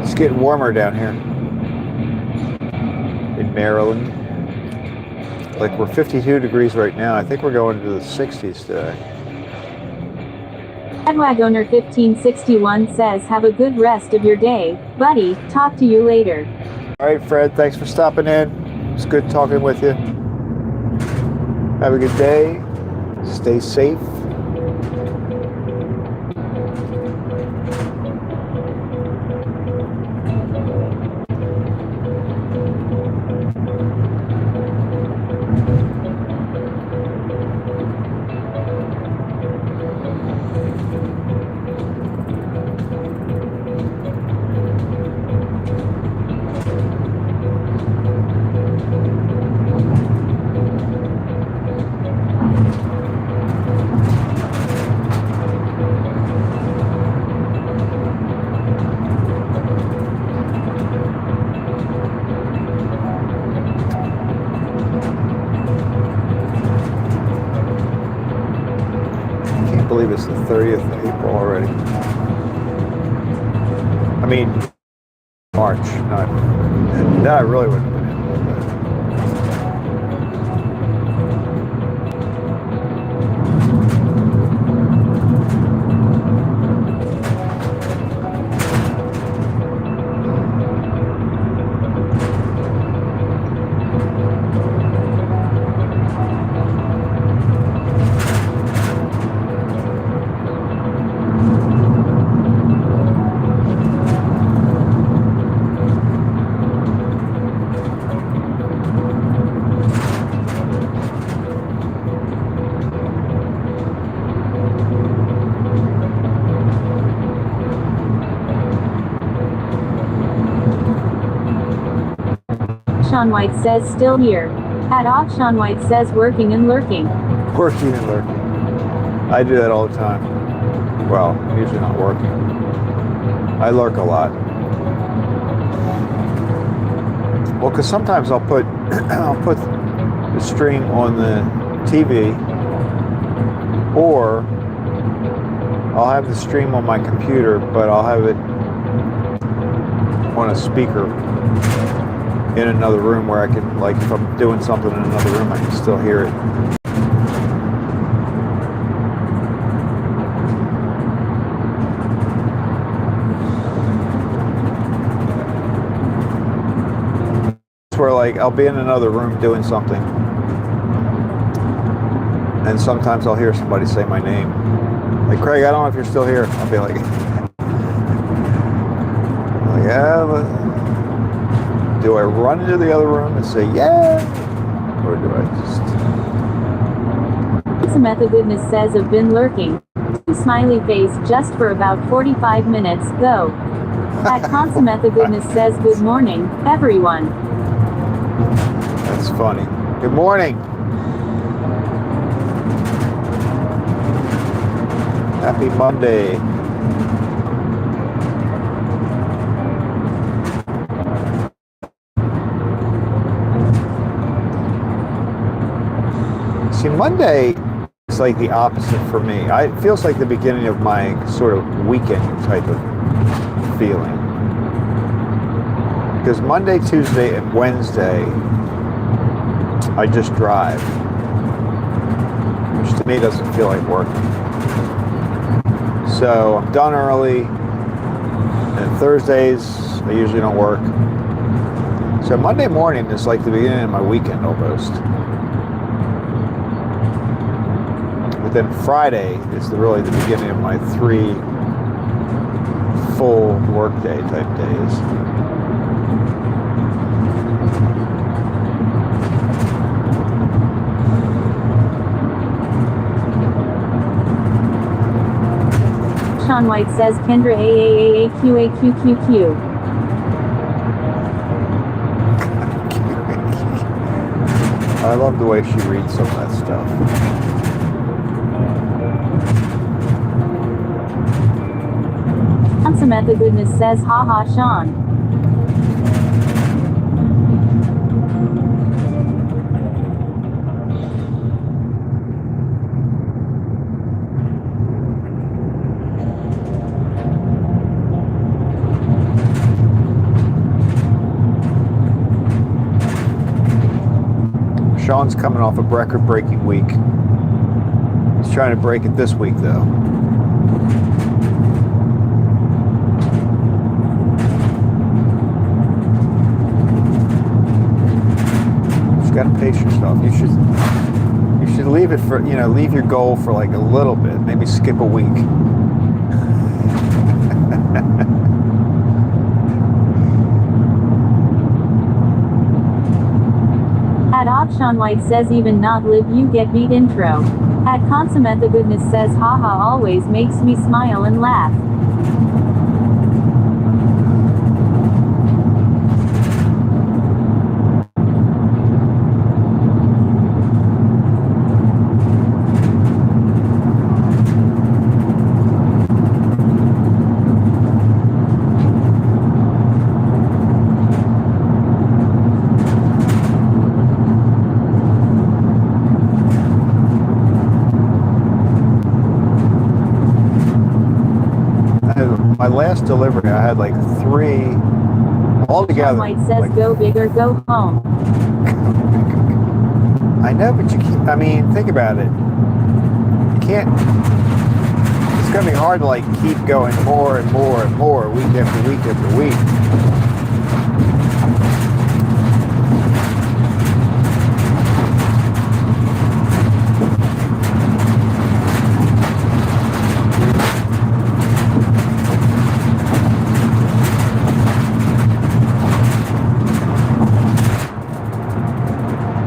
It's getting warmer down here in Maryland. Like we're 52 degrees right now. I think we're going to the 60s today. Headwagoner 1561 says have a good rest of your day, buddy. Talk to you later. All right, Fred, thanks for stopping in. It's good talking with you. Have a good day. Stay safe. I believe it's the 30th of April already. I mean, March, not. That I really wouldn't have been able to. Sean White says still here. At off Sean White says working and lurking. Working and lurking. I do that all the time. Well, I'm usually not working. I lurk a lot. Well, because sometimes I'll put the stream on the TV, or I'll have the stream on my computer, but I'll have it on a speaker in another room where I can, like, if I'm doing something in another room, I can still hear it. It's where, like, I'll be in another room doing something, and sometimes I'll hear somebody say my name. Like, Craig, I don't know if you're still here. I'll be like, yeah, but do I run into the other room and say, yeah? Or do I just... Samantha Goodness says I've been lurking. Smiley face just for about 45 minutes, go. At Samantha Goodness says good morning, everyone. That's funny. Good morning. Happy Monday. See, Monday is like the opposite for me. It feels like the beginning of my sort of weekend type of feeling. Because Monday, Tuesday, and Wednesday, I just drive, which to me doesn't feel like working. So I'm done early, and Thursdays, I usually don't work. So Monday morning is like the beginning of my weekend almost. But then Friday is really the beginning of my 3 full workday type days. Sean White says Kendra AAAAQAQQQ. I love the way she reads some of that stuff. Samantha Goodness says haha Sean. Sean's coming off a record-breaking week. He's trying to break it this week, though. Just gotta pace yourself. You should leave it for, leave your goal for like a little bit. Maybe skip a week. Sean White says even not live you get beat intro. Samantha Goodness says haha always makes me smile and laugh. My last delivery, I had like 3 altogether. Sean White says like, go big or go home. I know, but think about it. You can't, it's going to be hard to like keep going more and more and more week after week after week.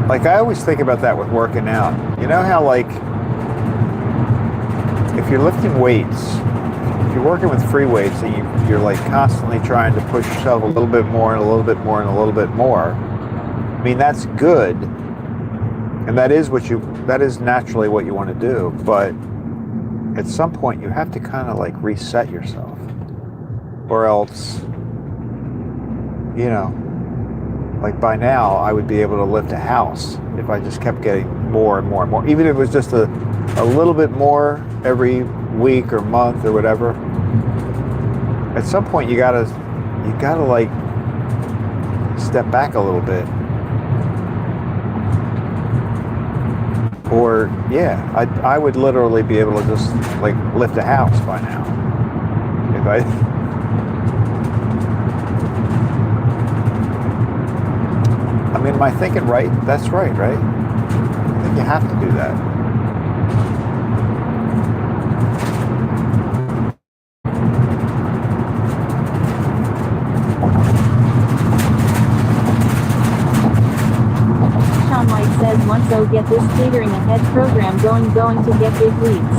Like, I always think about that with working out. You know how, like, if you're lifting weights, if you're working with free weights and you're like constantly trying to push yourself a little bit more and a little bit more and a little bit more, I mean, that's good. And that is naturally what you want to do. But at some point, you have to kind of like reset yourself. Or else, like by now, I would be able to lift a house if I just kept getting more and more and more. Even if it was just a little bit more every week or month or whatever. At some point, you gotta like step back a little bit. Or I would literally be able to just like lift a house by now. If I. Am I thinking right? That's right? I think you have to do that. Sean White says once get this catering ahead program going to get big leads.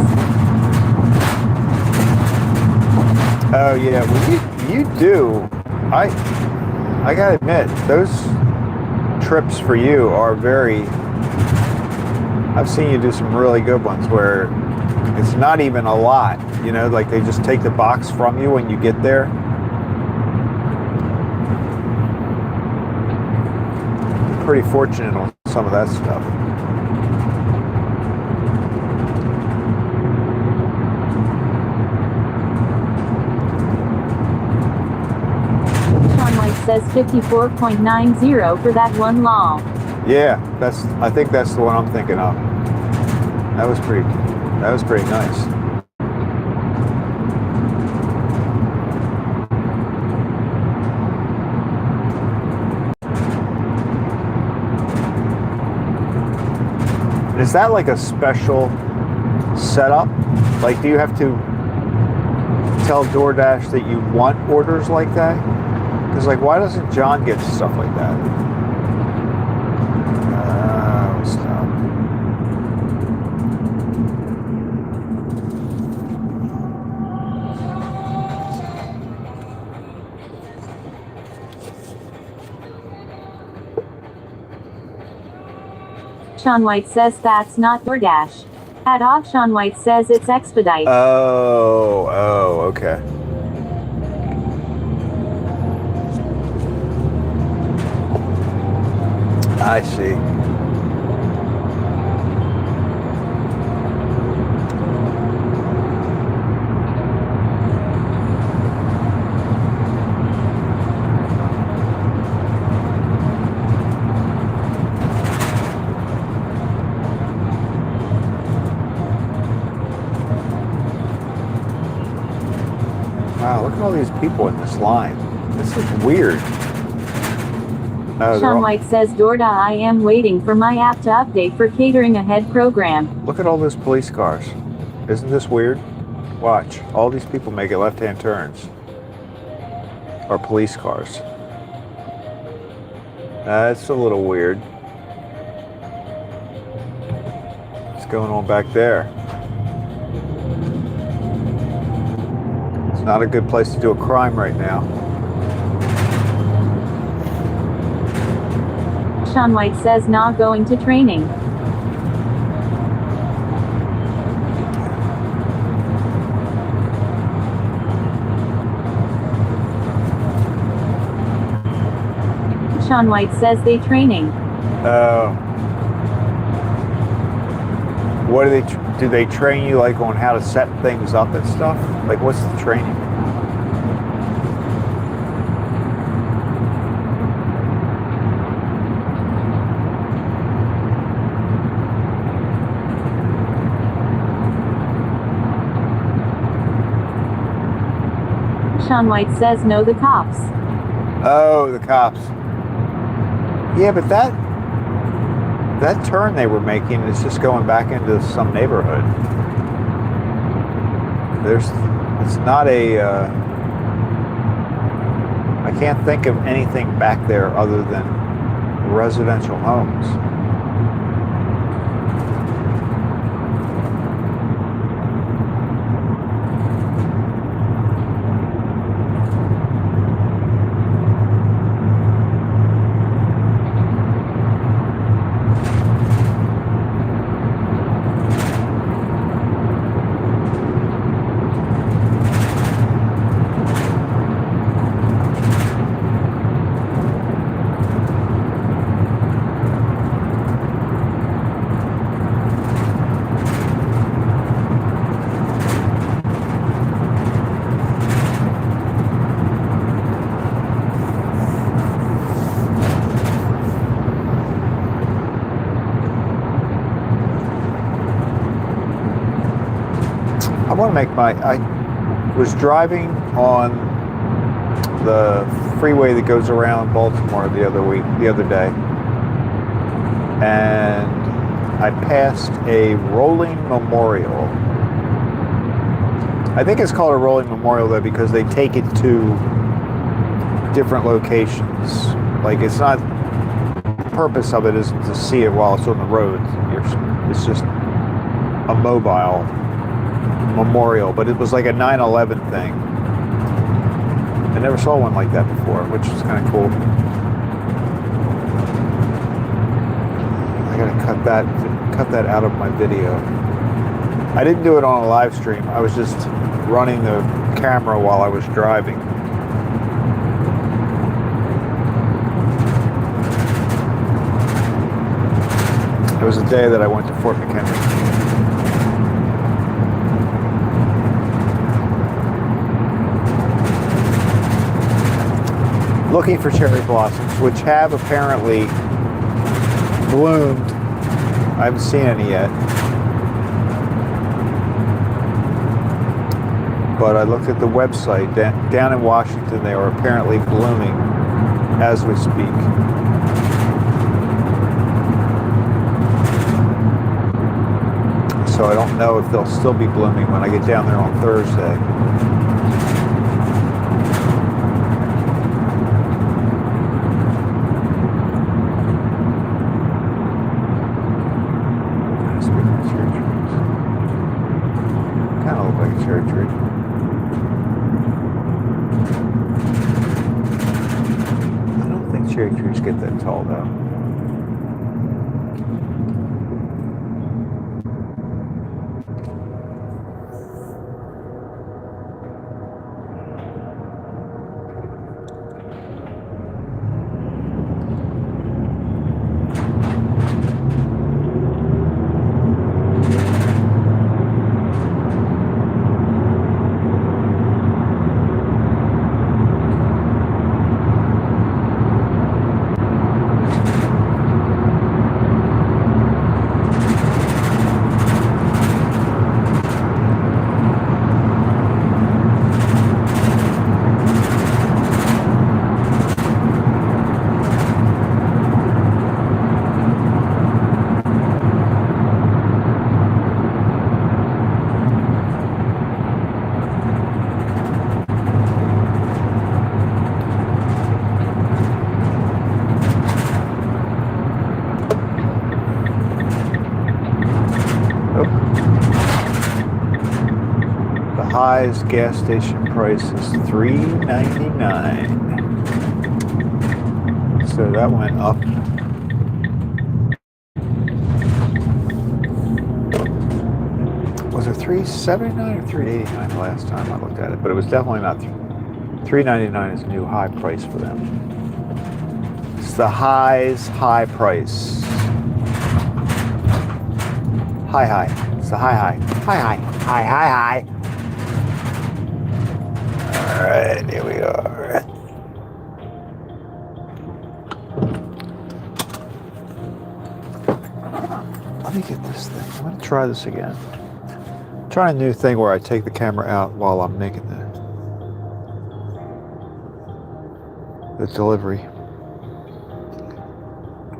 Oh yeah, well you do. I gotta admit, those trips for you are I've seen you do some really good ones where it's not even a lot, like they just take the box from you when you get there. You're pretty fortunate on some of that stuff. Says 54.90 for that one law. Yeah, I think that's the one I'm thinking of. That was pretty nice. Is that like a special setup? Like, do you have to tell DoorDash that you want orders like that? Because, like, why doesn't John get stuff like that? Stop. Sean White says that's not DoorDash. At off, Sean White says it's Expedite. Oh, okay. I see. Wow, look at all these people in this line. This is weird. Sean White says DoorDash, I am waiting for my app to update for catering ahead program. Look at all those police cars. Isn't this weird? Watch. All these people making left-hand turns. Or police cars. That's a little weird. What's going on back there? It's not a good place to do a crime right now. Sean White says not going to training. Sean White says they training. What do they train you like on how to set things up and stuff? Like, what's the training? Sean White says no, the cops. Oh, the cops. Yeah, but that turn they were making is just going back into some neighborhood. It's not a, I can't think of anything back there other than residential homes. I was driving on the freeway that goes around Baltimore the other day, and I passed a rolling memorial. I think it's called a rolling memorial though because they take it to different locations. Like, it's not, the purpose of it isn't to see it while it's on the road. It's just a mobile memorial, but it was like a 9/11 thing. I never saw one like that before, which is kind of cool. I gotta cut that out of my video. I didn't do it on a live stream. I was just running the camera while I was driving. It was the day that I went to Fort McHenry. Looking for cherry blossoms, which have apparently bloomed. I haven't seen any yet. But I looked at the website. Down in Washington, they are apparently blooming as we speak. So so I don't know if they'll still be blooming when I get down there on Thursday. Kind of look like a cherry tree. I don't think cherry trees get that tall though. Highest gas station price is $3.99. So that went up. Was it $3.79 or $3.89 the last time I looked at it? But it was definitely not $3.99 is a new high price for them. It's the high's high price. High. It's the high. High. All right, here we are. Let me get this thing. I'm gonna try this again. I'm trying a new thing where I take the camera out while I'm making the delivery.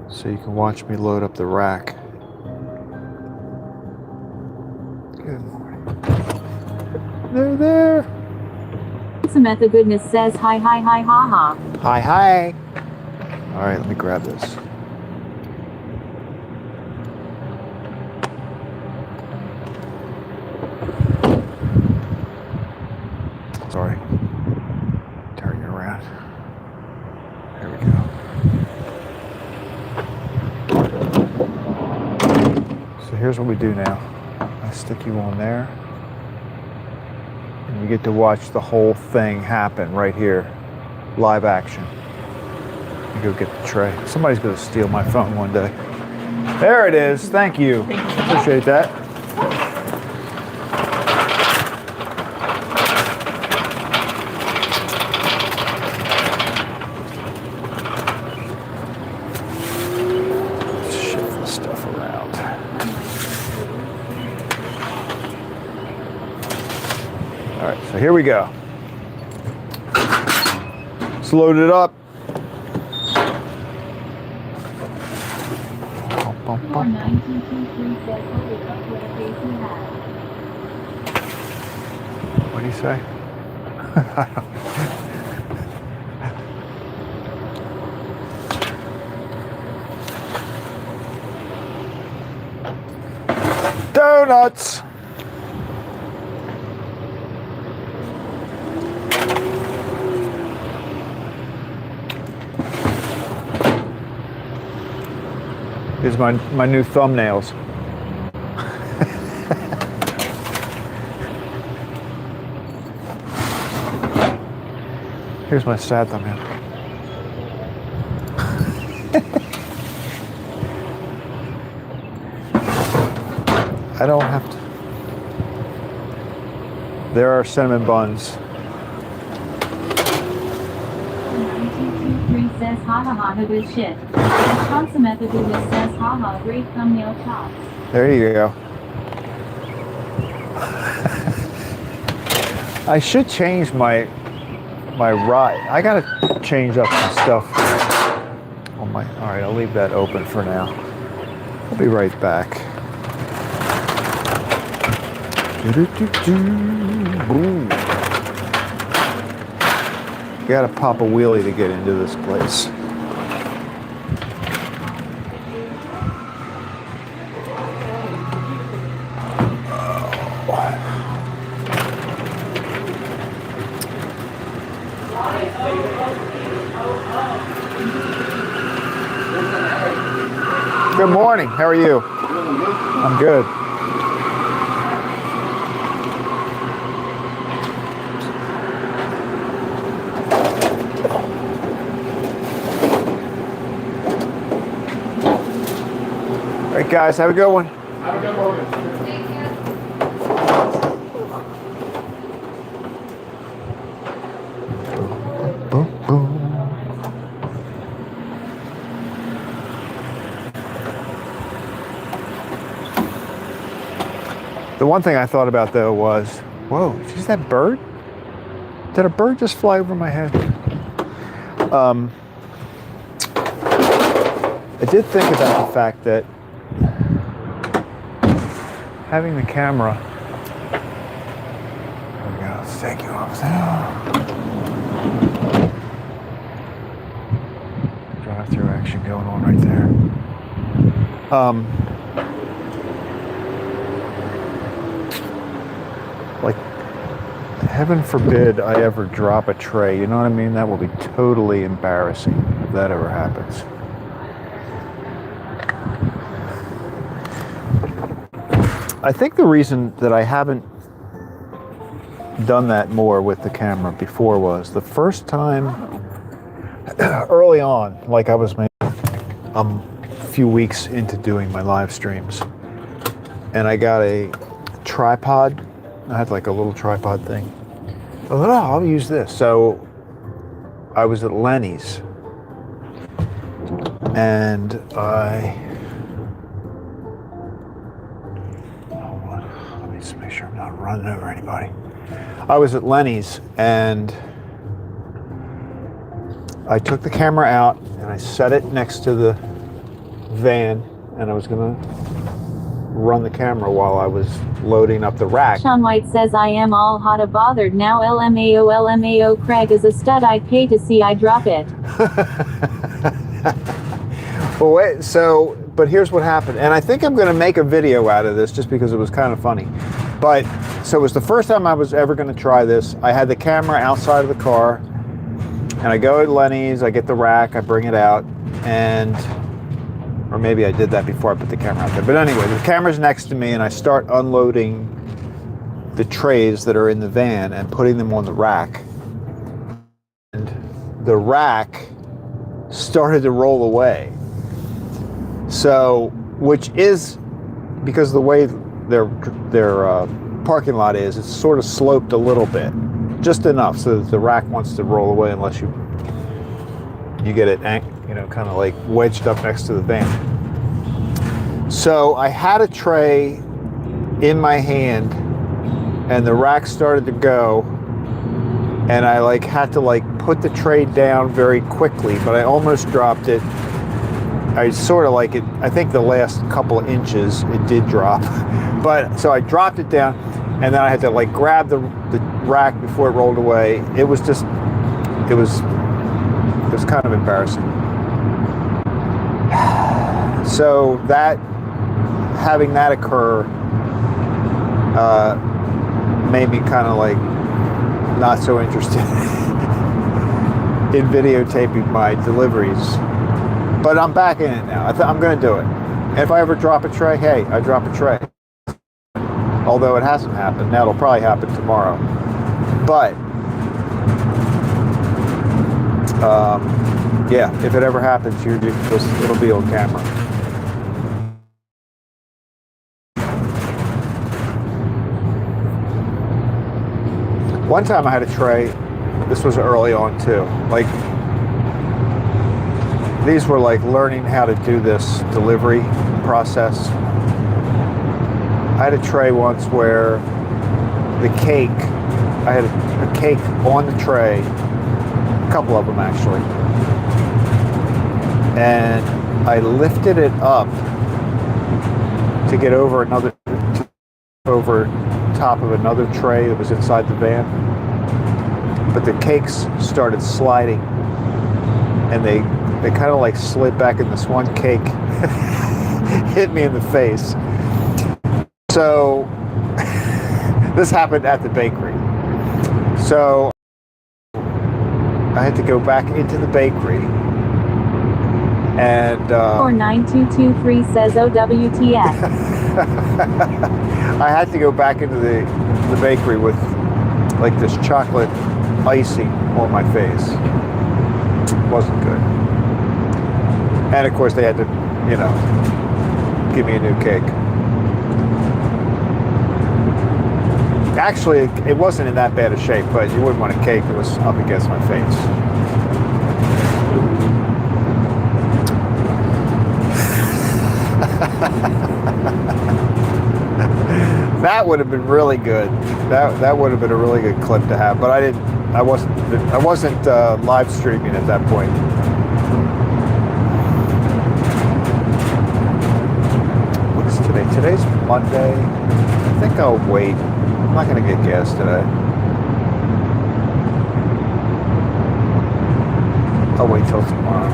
So you can watch me load up the rack. Good morning. They're there. Samantha Goodness says hi, ha, ha. Hi. All right, let me grab this. Sorry. Turn you around. There we go. So here's what we do now. I stick you on there. And you get to watch the whole thing happen right here. Live action. You go get the tray. Somebody's going to steal my phone one day. There it is. Thank you. Appreciate that. Let's shift this stuff around. All right, so here we go. Let's load it up. What do you say? Donuts. Here's my new thumbnails. Here's my sad thumbnail. I don't have to. There are cinnamon buns. 9223 says ha, good shit. Samantha Goodness says ha, great thumbnail chops. There you go. I should change my ride. I gotta change up some stuff on my. All right, I'll leave that open for now. I'll be right back. Boom. Gotta pop a wheelie to get into this place. Good morning. How are you? I'm good. All right, guys, have a good one. Have a good morning. Boom, boom. The one thing I thought about though was, whoa, is that bird? Did a bird just fly over my head? I did think about the fact that having the camera, there we go, let's take you off there. Drive-through action going on right there. Like, heaven forbid I ever drop a tray, you know what I mean? That will be totally embarrassing if that ever happens. I think the reason that I haven't done that more with the camera before was the first time early on, like I was maybe a few weeks into doing my live streams, and I got a tripod. I had like a little tripod thing. I thought, oh, I'll use this. So I was at Lenny's and let me just make sure I'm not running over anybody. I was at Lenny's and I took the camera out and I set it next to the van, and I was gonna run the camera while I was loading up the rack. Sean White says I am all hot bothered now. LMAO Craig is a stud. I'd pay to see I drop it. Well, wait, but here's what happened, and I think I'm going to make a video out of this just because it was kind of funny. But so it was the first time I was ever going to try this. I had the camera outside of the car, and I go to Lenny's, I get the rack, I bring it out, or maybe I did that before I put the camera out there. But anyway, the camera's next to me, and I start unloading the trays that are in the van and putting them on the rack. And the rack started to roll away. So, which is because the way their parking lot is, it's sort of sloped a little bit, just enough so that the rack wants to roll away unless you get it, kind of like wedged up next to the van. So I had a tray in my hand, and the rack started to go, and I had to put the tray down very quickly, but I almost dropped it. I sort of it, I think the last couple of inches it did drop, but so I dropped it down, and then I had to grab the rack before it rolled away. It was kind of embarrassing. So having that occur made me kind of not so interested in videotaping my deliveries. But I'm back in it now. I'm going to do it. And if I ever drop a tray, hey, I drop a tray. Although it hasn't happened. Now it'll probably happen tomorrow. But, yeah, if it ever happens, it'll be on camera. One time I had a tray. This was early on too. These were learning how to do this delivery process. I had a tray once where I had a cake on the tray, a couple of them actually, and I lifted it up to get over top top of another tray that was inside the van. But the cakes started sliding, and they kind of like slid back, and this one cake hit me in the face. So this happened at the bakery. So I had to go back into the bakery, and 49223 says OWTF. I had to go back into the bakery with like this chocolate icing on my face. Wasn't good. And of course they had to, you know, give me a new cake. Actually, it wasn't in that bad a shape, but you wouldn't want a cake that was up against my face. That would have been really good. That would have been a really good clip to have. But I wasn't live streaming at that point. What is today? Today's Monday. I think I'll wait. I'm not going to get gas today. I'll wait till tomorrow.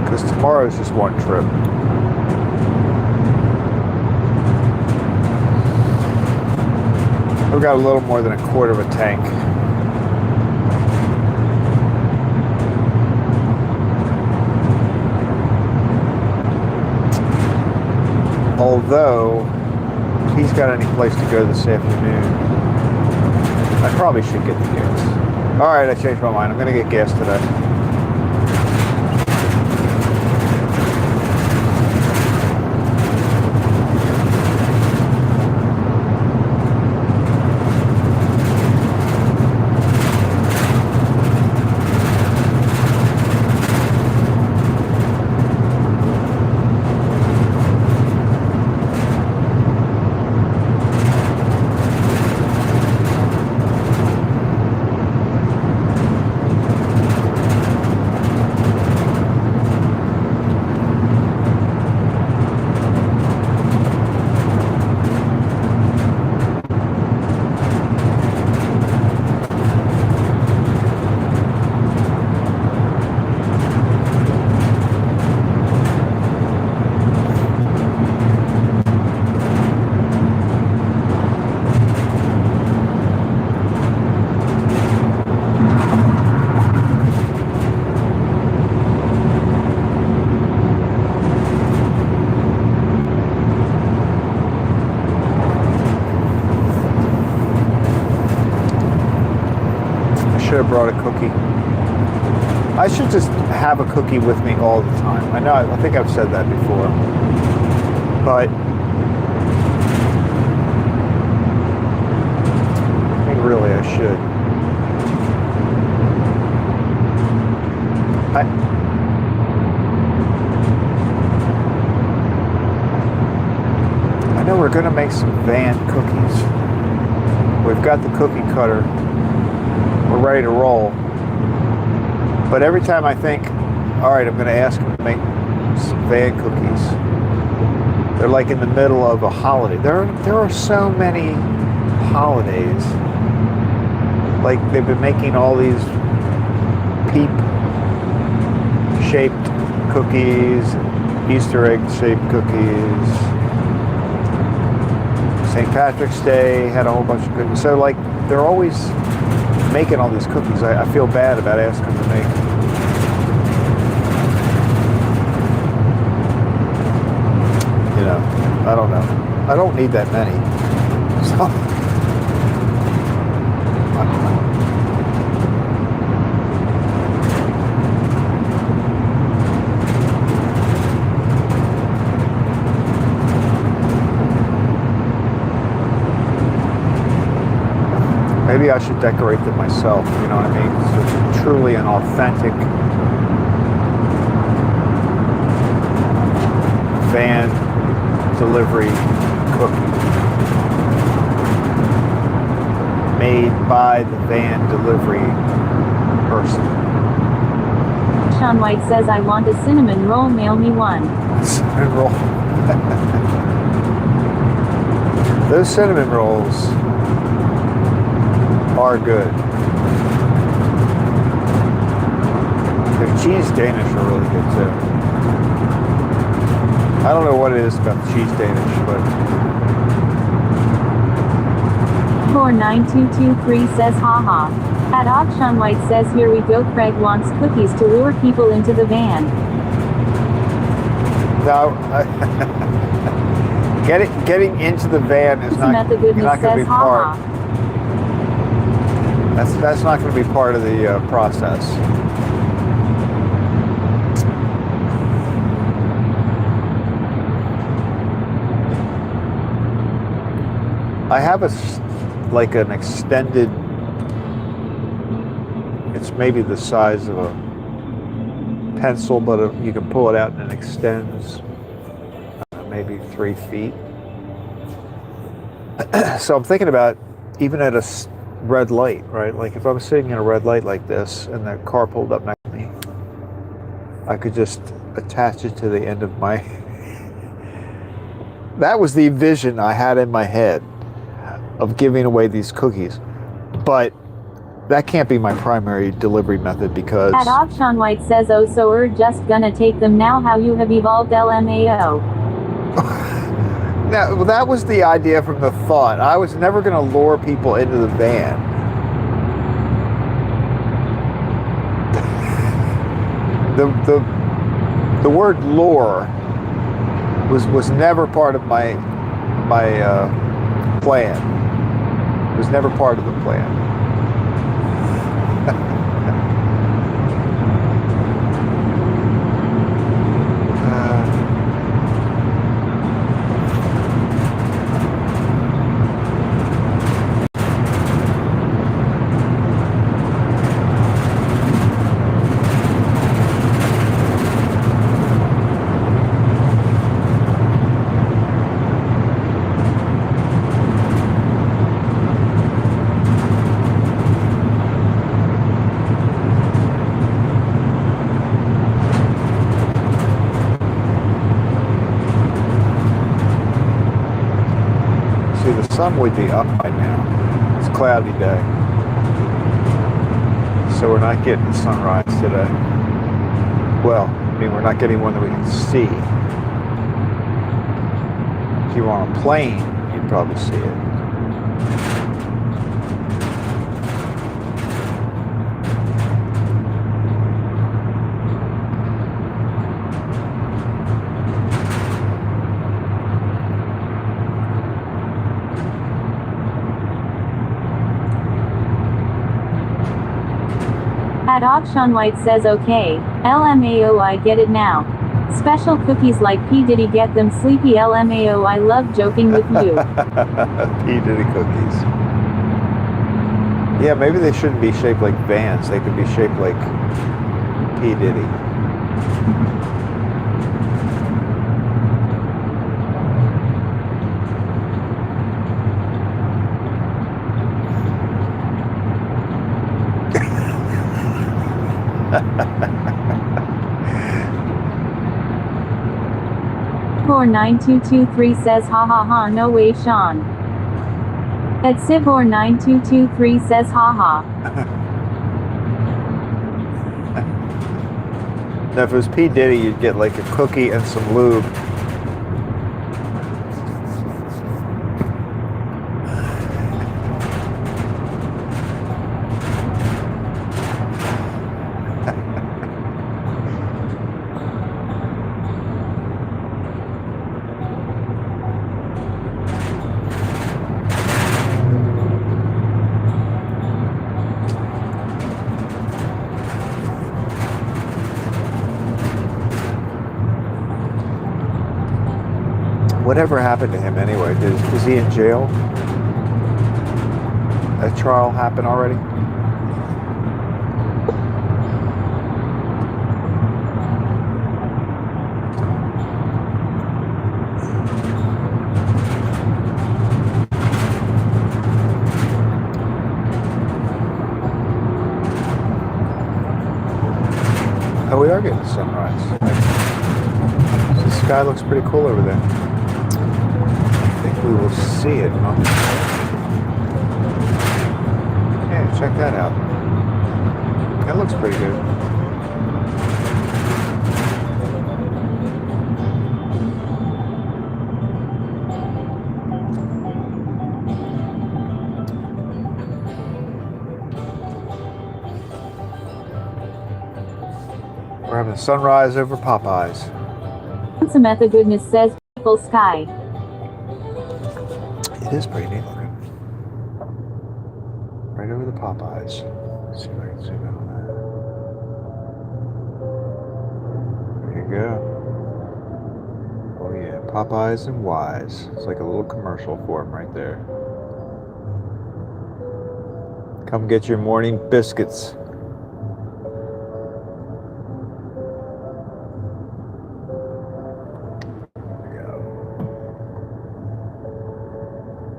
Because tomorrow is just one trip. We've got a little more than a quarter of a tank. Although he's got any place to go this afternoon, I probably should get the gas. All right, I changed my mind. I'm going to get gas today. Should have brought a cookie. I should just have a cookie with me all the time. I know, I think I've said that before. But I think really I should. I know we're going to make some van cookies. We've got the cookie cutter. We're ready to roll. But every time I think, all right, I'm going to ask them to make some van cookies, they're like in the middle of a holiday. There are so many holidays. Like they've been making all these peep-shaped cookies, Easter egg-shaped cookies. St. Patrick's Day had a whole bunch of cookies. So like they're always making all these cookies. I feel bad about asking them to make. You know, I don't know. I don't need that many. So, I don't know. Maybe I should decorate them myself, you know what I mean? So it's truly an authentic van delivery cookie. Made by the van delivery person. Sean White says, I want a cinnamon roll, mail me one. Cinnamon roll. Those cinnamon rolls are good. The cheese Danish are really good too. I don't know what it is about the cheese Danish, but 49223 says haha. At Auction White says here we go. Craig wants cookies to lure people into the van. no, getting into the van is not Samantha going Goodness to be says part. haha. That's not going to be part of the process. I have like an extended. It's maybe the size of a pencil, but you can pull it out and it extends maybe 3 feet. So I'm thinking about even at a red light, right? Like if I was sitting in a red light like this and the car pulled up next to me, I could just attach it to the end of my... That was the vision I had in my head of giving away these cookies. But that can't be my primary delivery method because... At Auction White says oh so we're just gonna take them now. How you have evolved LMAO. Now, that was the idea from the thought. I was never going to lure people into the van. The word lure was never part of my plan. It was never part of the plan. The sun would be up by now. It's a cloudy day. So we're not getting the sunrise today. Well, I mean, we're not getting one that we can see. If you were on a plane, you'd probably see it. At Auction White says okay, LMAO I get it now. Special cookies like P. Diddy get them sleepy LMAO I love joking with you. P. Diddy cookies. Yeah, maybe they shouldn't be shaped like vans. They could be shaped like P. Diddy. Sibor 9223 says ha ha ha no way Sean. At Sibor 9223 says ha ha. Now if it was P. Diddy, you'd get like a cookie and some lube. Whatever happened to him anyway? Is he in jail? That trial happened already? Oh, we are getting sunrise. The sky looks pretty cool over there. think we will see it. Yeah, check that out. That looks pretty good. We're having sunrise over Popeyes. Samantha Goodness says, full sky. It is pretty neat looking. Right over the Popeyes. Let's see if I can zoom in on that. There you go. Oh yeah, Popeyes and Wise. It's like a little commercial for them right there. Come get your morning biscuits.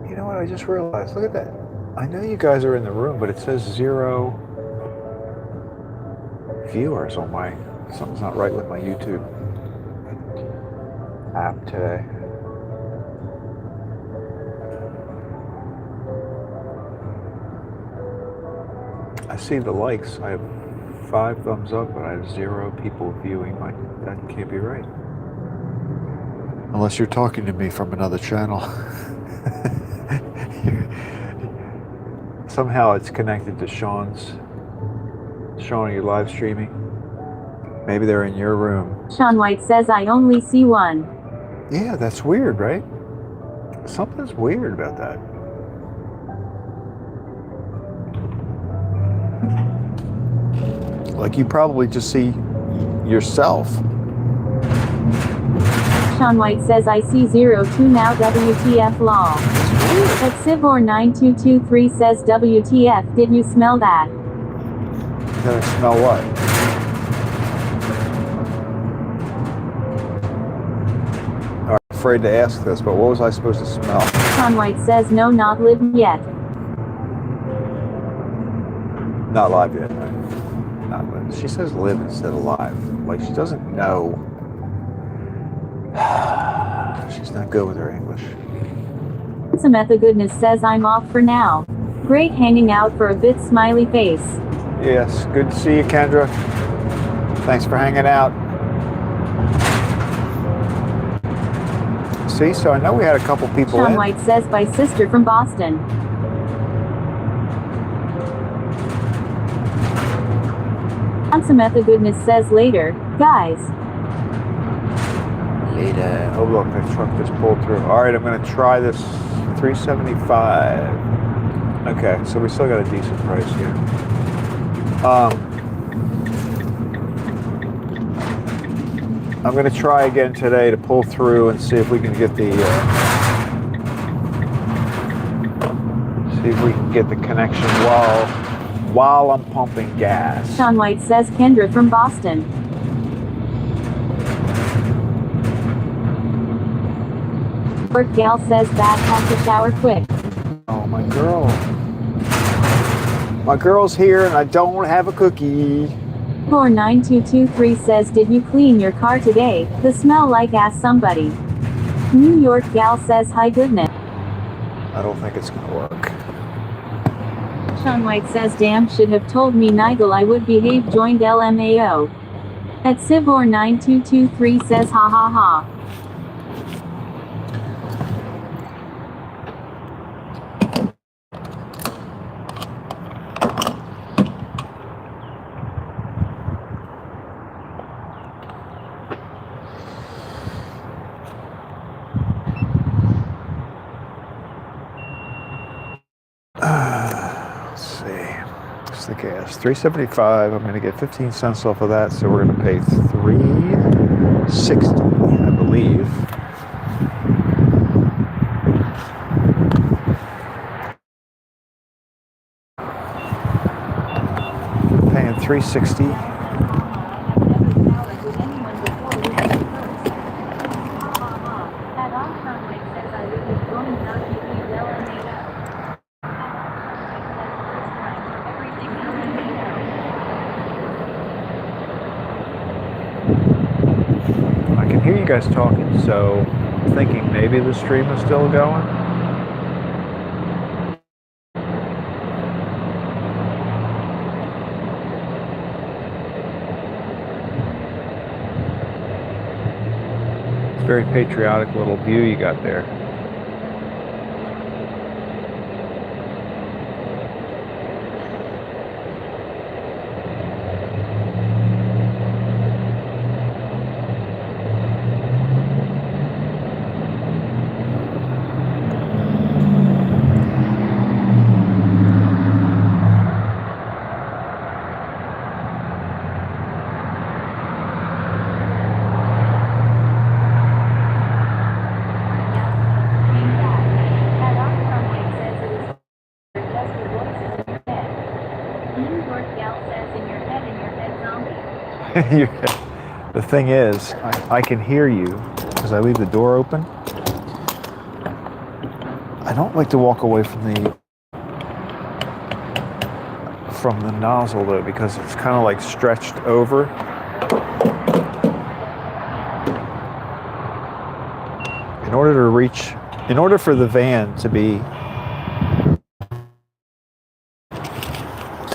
You know what I just realized? Look at that. I know you guys are in the room, but it says 0 viewers on my... Something's not right with my YouTube app today. I see the likes. I have 5 thumbs up, but I have 0 people viewing. That can't be right. Unless you're talking to me from another channel. Somehow it's connected to Sean, you're live streaming. Maybe they're in your room. Sean White says, I only see 1. Yeah, that's weird, right? Something's weird about that. Like you probably just see yourself. Sean White says, I see 02 now, WTF lol. But Civor9223 says, WTF, did you smell that? Did I smell what? I'm afraid to ask this, but what was I supposed to smell? Sean White says, no, not live yet. Not live yet, right? Not live. She says live instead of live. Like she doesn't know. She's not good with her English. Samantha Goodness says, I'm off for now. Great hanging out for a bit, smiley face. Yes, good to see you, Kendra. Thanks for hanging out. See, so I know we had a couple people Sean in. White says, by sister from Boston. And Samantha Goodness says, later, guys. Later. Oh look, that truck just pulled through. All right, I'm gonna try this 375. Okay, so we still got a decent price here. I'm gonna try again today to pull through and see if we can get the connection while I'm pumping gas. Sean White says, Kendra from Boston. Work gal says, bad, have to shower quick. Oh, my girl. My girl's here and I don't have a cookie. 49223 says, did you clean your car today? The smell like ass somebody. New York gal says, hi Goodness. I don't think it's gonna work. Sean White says, damn, should have told me Nigel I would behave, joined LMAO. At Civor9223 says, ha ha ha. Let's see. What's the gas? $3.75. I'm going to get 15 cents off of that, so we're going to pay $3.60, I believe. Paying $3.60. I can hear you guys talking, so thinking maybe the stream is still going. It's a very patriotic little view you got there. The thing is, I can hear you because I leave the door open. I don't like to walk away from the nozzle though, because it's kind of like stretched over. In order for the van to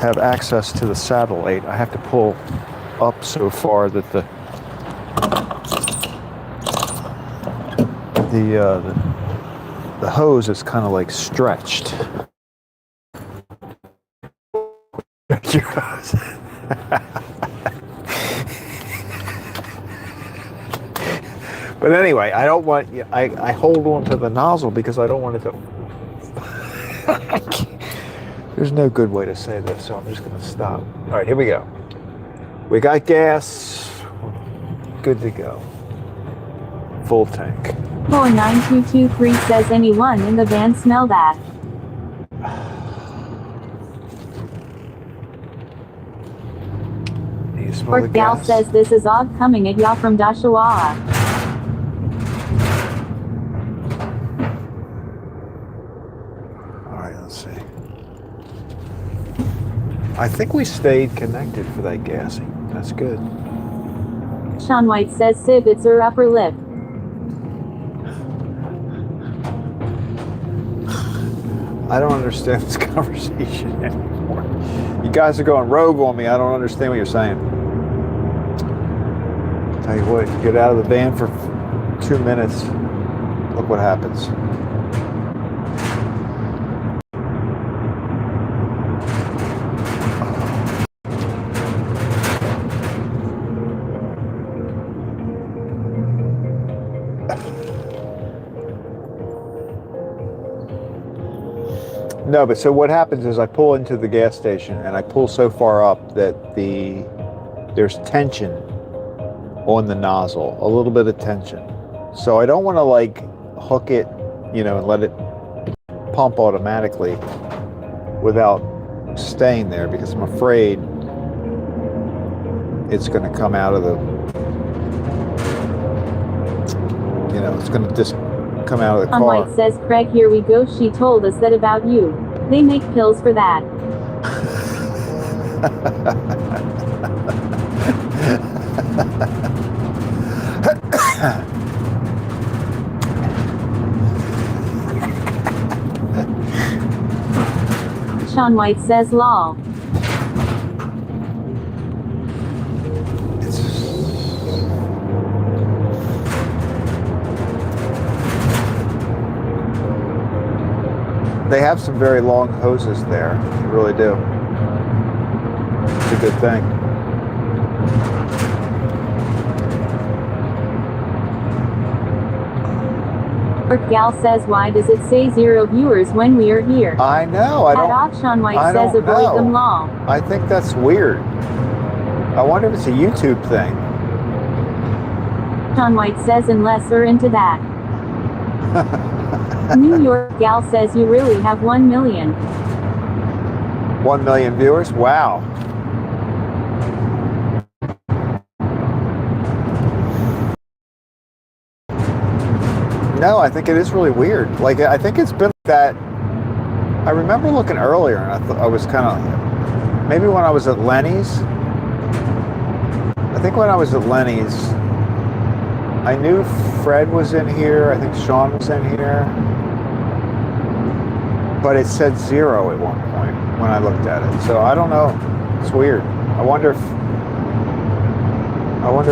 have access to the satellite, I have to pull up so far that the hose is kind of like stretched. But anyway, I don't want. I hold on to the nozzle because I don't want it to. There's no good way to say this, so I'm just going to stop. All right, here we go. We got gas. Good to go. Full tank. 49223 says anyone in the van smell that? You smell Or the Gal gas? says this is odd coming at y'all from Dashawa. All right, let's see. I think we stayed connected for that gassing. That's good. Sean White says Sib, it's her upper lip. I don't understand this conversation anymore. You guys are going rogue on me. I don't understand what you're saying. Tell you what, you get out of the van for 2 minutes, look what happens. No, but so what happens is I pull into the gas station and I pull so far up that there's tension on the nozzle, a little bit of tension. So I don't want to like hook it, and let it pump automatically without staying there because I'm afraid it's going to come out of the, it's going to just come out of the car. White says, Craig, here we go. She told us that about you. They make pills for that. Sean White says, lol. They have some very long hoses there. They really do. It's a good thing. Or Gal says, why does it say 0 viewers when we are here? I know. Sean White says, avoid them lol. I think that's weird. I wonder if it's a YouTube thing. Sean White says, unless we're into that. New York Gal says you really have 1 million. 1 million viewers? Wow. No, I think it is really weird. Like, I think it's been that. I remember looking earlier and I thought I was kind of, maybe when I was at Lenny's. I think when I was at Lenny's, I knew Fred was in here. I think Sean was in here. But it said 0 at one point when I looked at it. So I don't know. It's weird. I wonder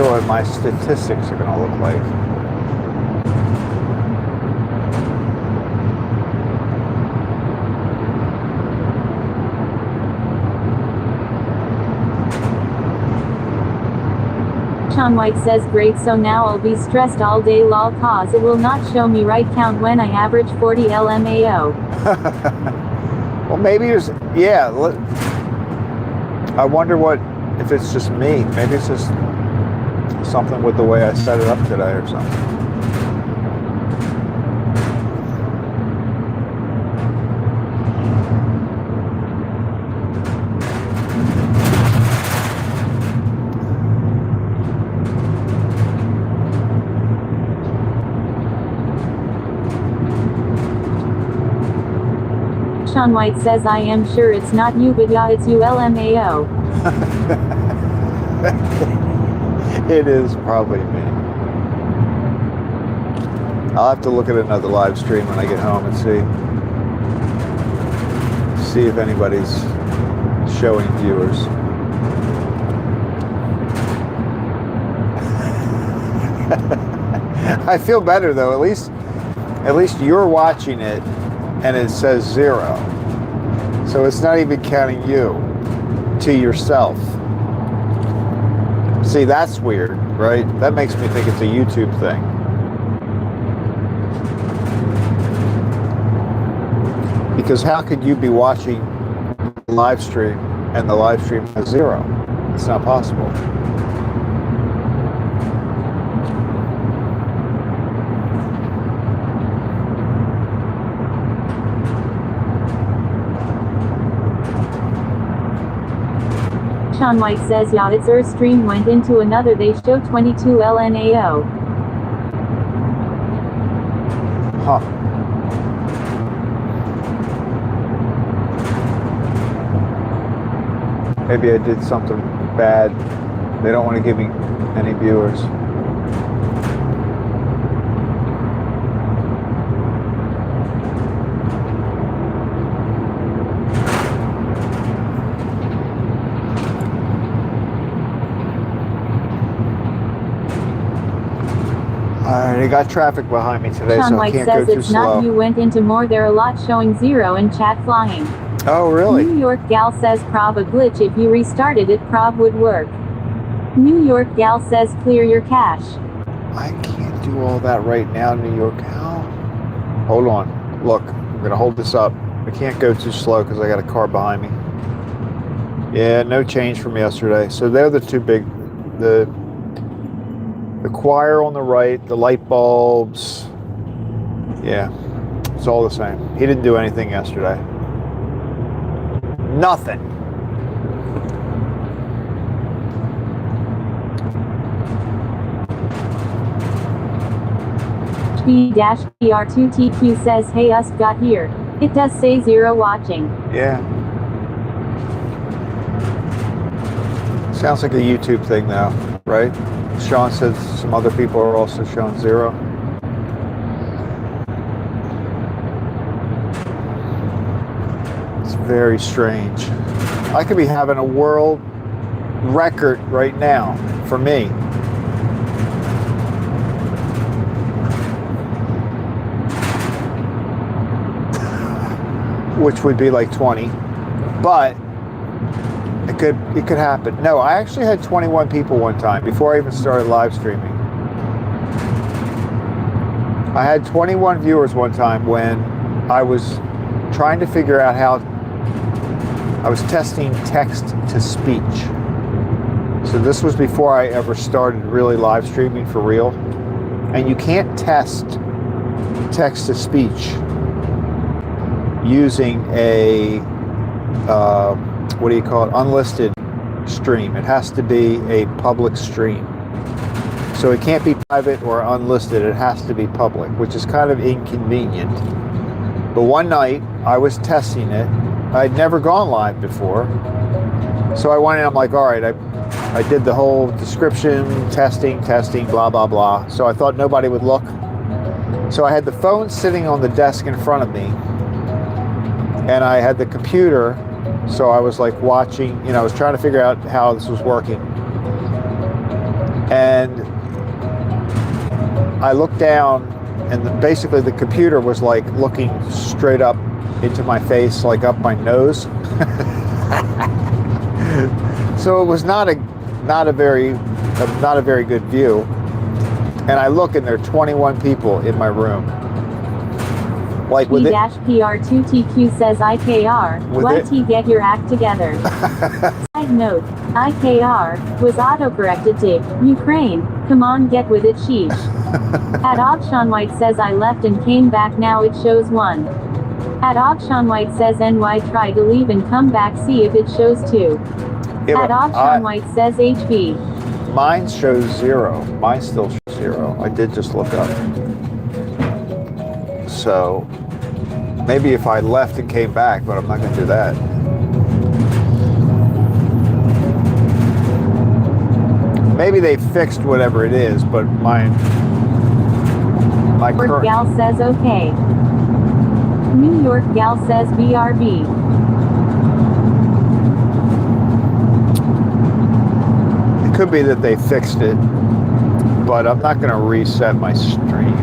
what my statistics are going to look like. Sean White says great, so now I'll be stressed all day lol cause it will not show me right count when I average 40 LMAO. Well, maybe there's, yeah. I wonder if it's just me. Maybe it's just something with the way I set it up today or something. Sean White says I am sure it's not you, but yeah, it's you LMAO. It is probably me. I'll have to look at another live stream when I get home and see if anybody's showing viewers. I feel better though. At least you're watching it and it says 0. So it's not even counting you to yourself. See, that's weird, right? That makes me think it's a YouTube thing. Because how could you be watching the live stream and the live stream has 0? It's not possible. Sean White says yeah, its stream went into another, they show 22 LNAO. Huh. Maybe I did something bad. They don't want to give me any viewers. I got traffic behind me today, Sean so I White can't says go too it's slow. not you went into more, there a lot showing 0 and chat flying. Oh, really? New York gal says prob a glitch, if you restarted it prob would work. New York gal says clear your cache. I can't do all that right now, New York gal. Hold on. Look, I'm going to hold this up. I can't go too slow because I got a car behind me. Yeah, no change from yesterday. So they're the two big, the choir on the right, the light bulbs. Yeah, it's all the same. He didn't do anything yesterday. Nothing. P-PR2TQ says hey us got here. It does say 0 watching. Yeah. Sounds like a YouTube thing now, right? Sean says some other people are also showing 0. It's very strange. I could be having a world record right now for me. Which would be like 20. But it could happen. No, I actually had 21 people one time before I even started live streaming. I had 21 viewers one time when I was trying to figure out how I was testing text to speech. So this was before I ever started really live streaming for real. And you can't test text to speech using a what do you call it, unlisted stream. It has to be a public stream. So it can't be private or unlisted, it has to be public, which is kind of inconvenient. But one night I was testing it. I'd never gone live before. So I went in, I'm like, all right, I did the whole description, testing, blah, blah, blah. So I thought nobody would look. So I had the phone sitting on the desk in front of me, and I had the computer. So I was like watching, I was trying to figure out how this was working. And I looked down, and basically the computer was like looking straight up into my face, like up my nose. So it was not a very good view. And I look, and there are 21 people in my room. Like with P-PR2TQ says IKR, YT get your act together. Side note, IKR was autocorrected to Ukraine. Come on, get with it, sheesh. At Sean White says I left and came back, now it shows 1. At Sean White says NY try to leave and come back, see if it shows 2. At Sean White says HB. Mine shows 0. Mine still shows 0. I did just look up. So maybe if I left and came back, but I'm not going to do that. Maybe they fixed whatever it is, but my current gal says okay. New York gal says BRB. It could be that they fixed it, but I'm not going to reset my stream.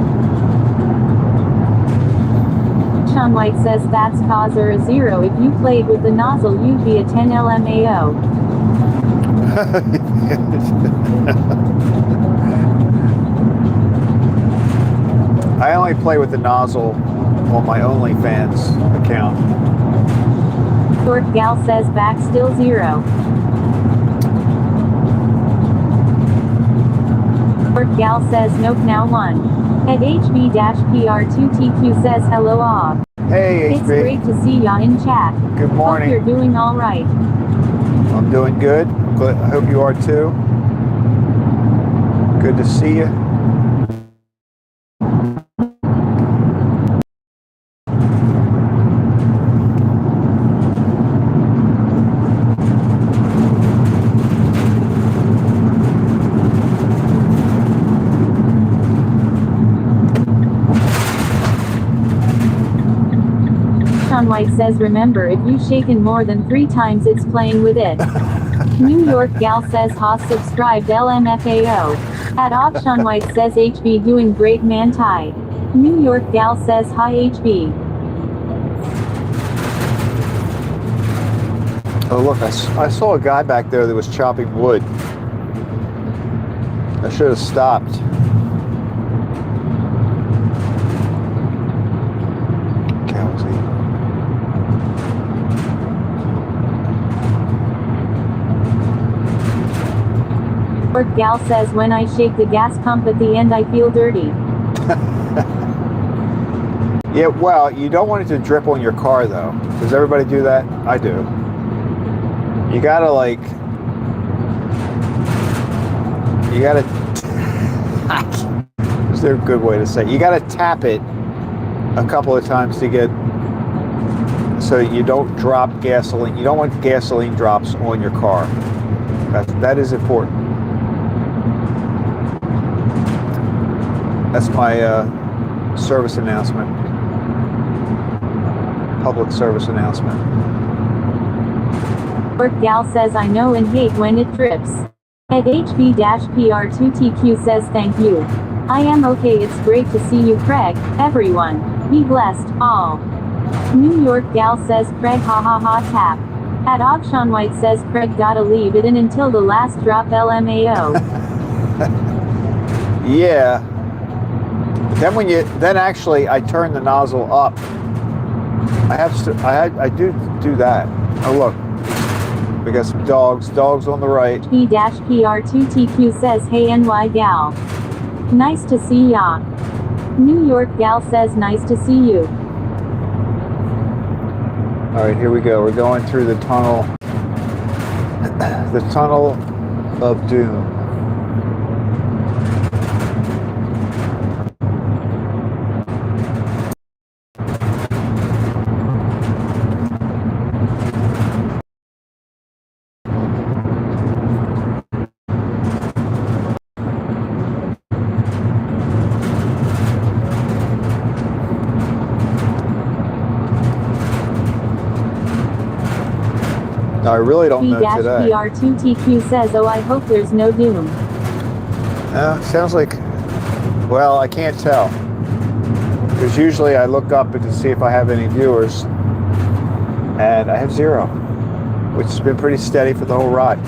Sean White says that's cause or a 0. If you played with the nozzle, you'd be a 10 LMAO. I only play with the nozzle on my OnlyFans account. Short gal says back still 0. Short gal says nope, now 1. At HB-PR2TQ says hello all. Hey, HB. It's great to see ya in chat. Good morning. Hope you're doing all right. I'm doing good. I hope you are too. Good to see you. White says remember, if you've shaken more than 3 times it's playing with it. New York gal says Haas subscribed LMFAO. At Sean White says HB doing great, man tie. New York gal says hi HB. Oh look, I saw a guy back there that was chopping wood. I should have stopped. Gal says when I shake the gas pump at the end I feel dirty. Yeah, well, you don't want it to drip on your car though. Does everybody do that? I do. You gotta is there a good way to say it? You gotta tap it a couple of times to get, so you don't drop gasoline. You don't want gasoline drops on your car. That is important. That's my service announcement. Public service announcement. Gal says I know and hate when it trips. At HB-PR2TQ says thank you. I am okay, it's great to see you Craig, everyone. Be blessed, all. New York gal says Craig ha ha ha tap. At Sean White says Craig gotta leave it in until the last drop LMAO. Yeah. Then actually I turn the nozzle up. I do that. Oh look, we got some dogs on the right. P-PR2TQ says hey NY gal. Nice to see ya. New York gal says nice to see you. All right, here we go. We're going through the tunnel. The tunnel of doom. I really don't know today. P-PR2TQ says, oh, I hope there's no doom. Sounds like, well, I can't tell. Because usually I look up to see if I have any viewers, and I have 0, which has been pretty steady for the whole ride.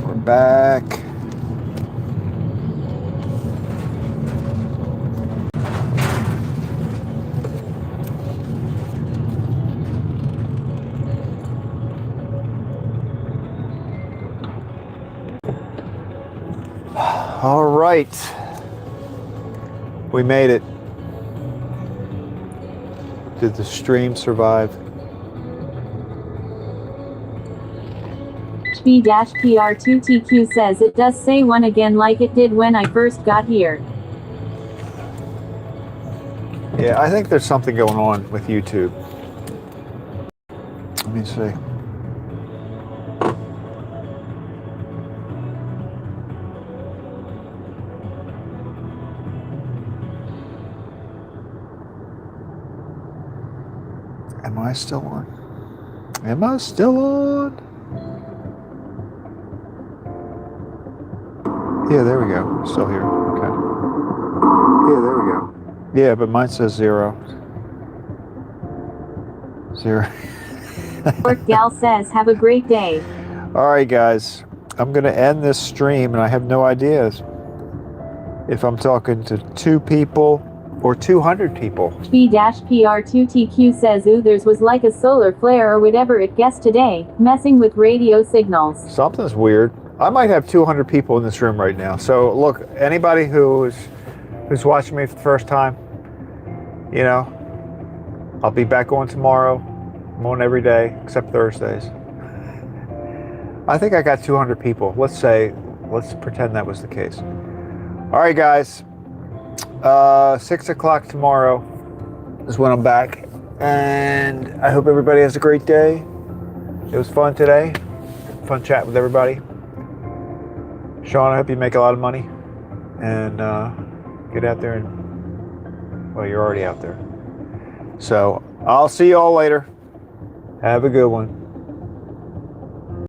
We're back. All right. We made it. Did the stream survive? P-PR2TQ says it does say 1 again like it did when I first got here. Yeah, I think there's something going on with YouTube. Let me see. Am I still on? Am I still on? Yeah, there we go. We're still here. Okay. Yeah, there we go. Yeah, but mine says 0. 0. Fort Gal says, have a great day. All right, guys. I'm going to end this stream, and I have no idea if I'm talking to 2 people or 200 people. P-PR2TQ says, ooh, theirs was like a solar flare or whatever it guessed today, messing with radio signals. Something's weird. I might have 200 people in this room right now. So look, anybody who's watching me for the first time, you know, I'll be back on tomorrow. I'm on every day except Thursdays. I think I got 200 people. Let's pretend that was the case. All right, guys. 6 o'clock tomorrow is when I'm back. And I hope everybody has a great day. It was fun today. Fun chat with everybody. Sean, I hope you make a lot of money. And get out there and, well, you're already out there. So I'll see you all later. Have a good one.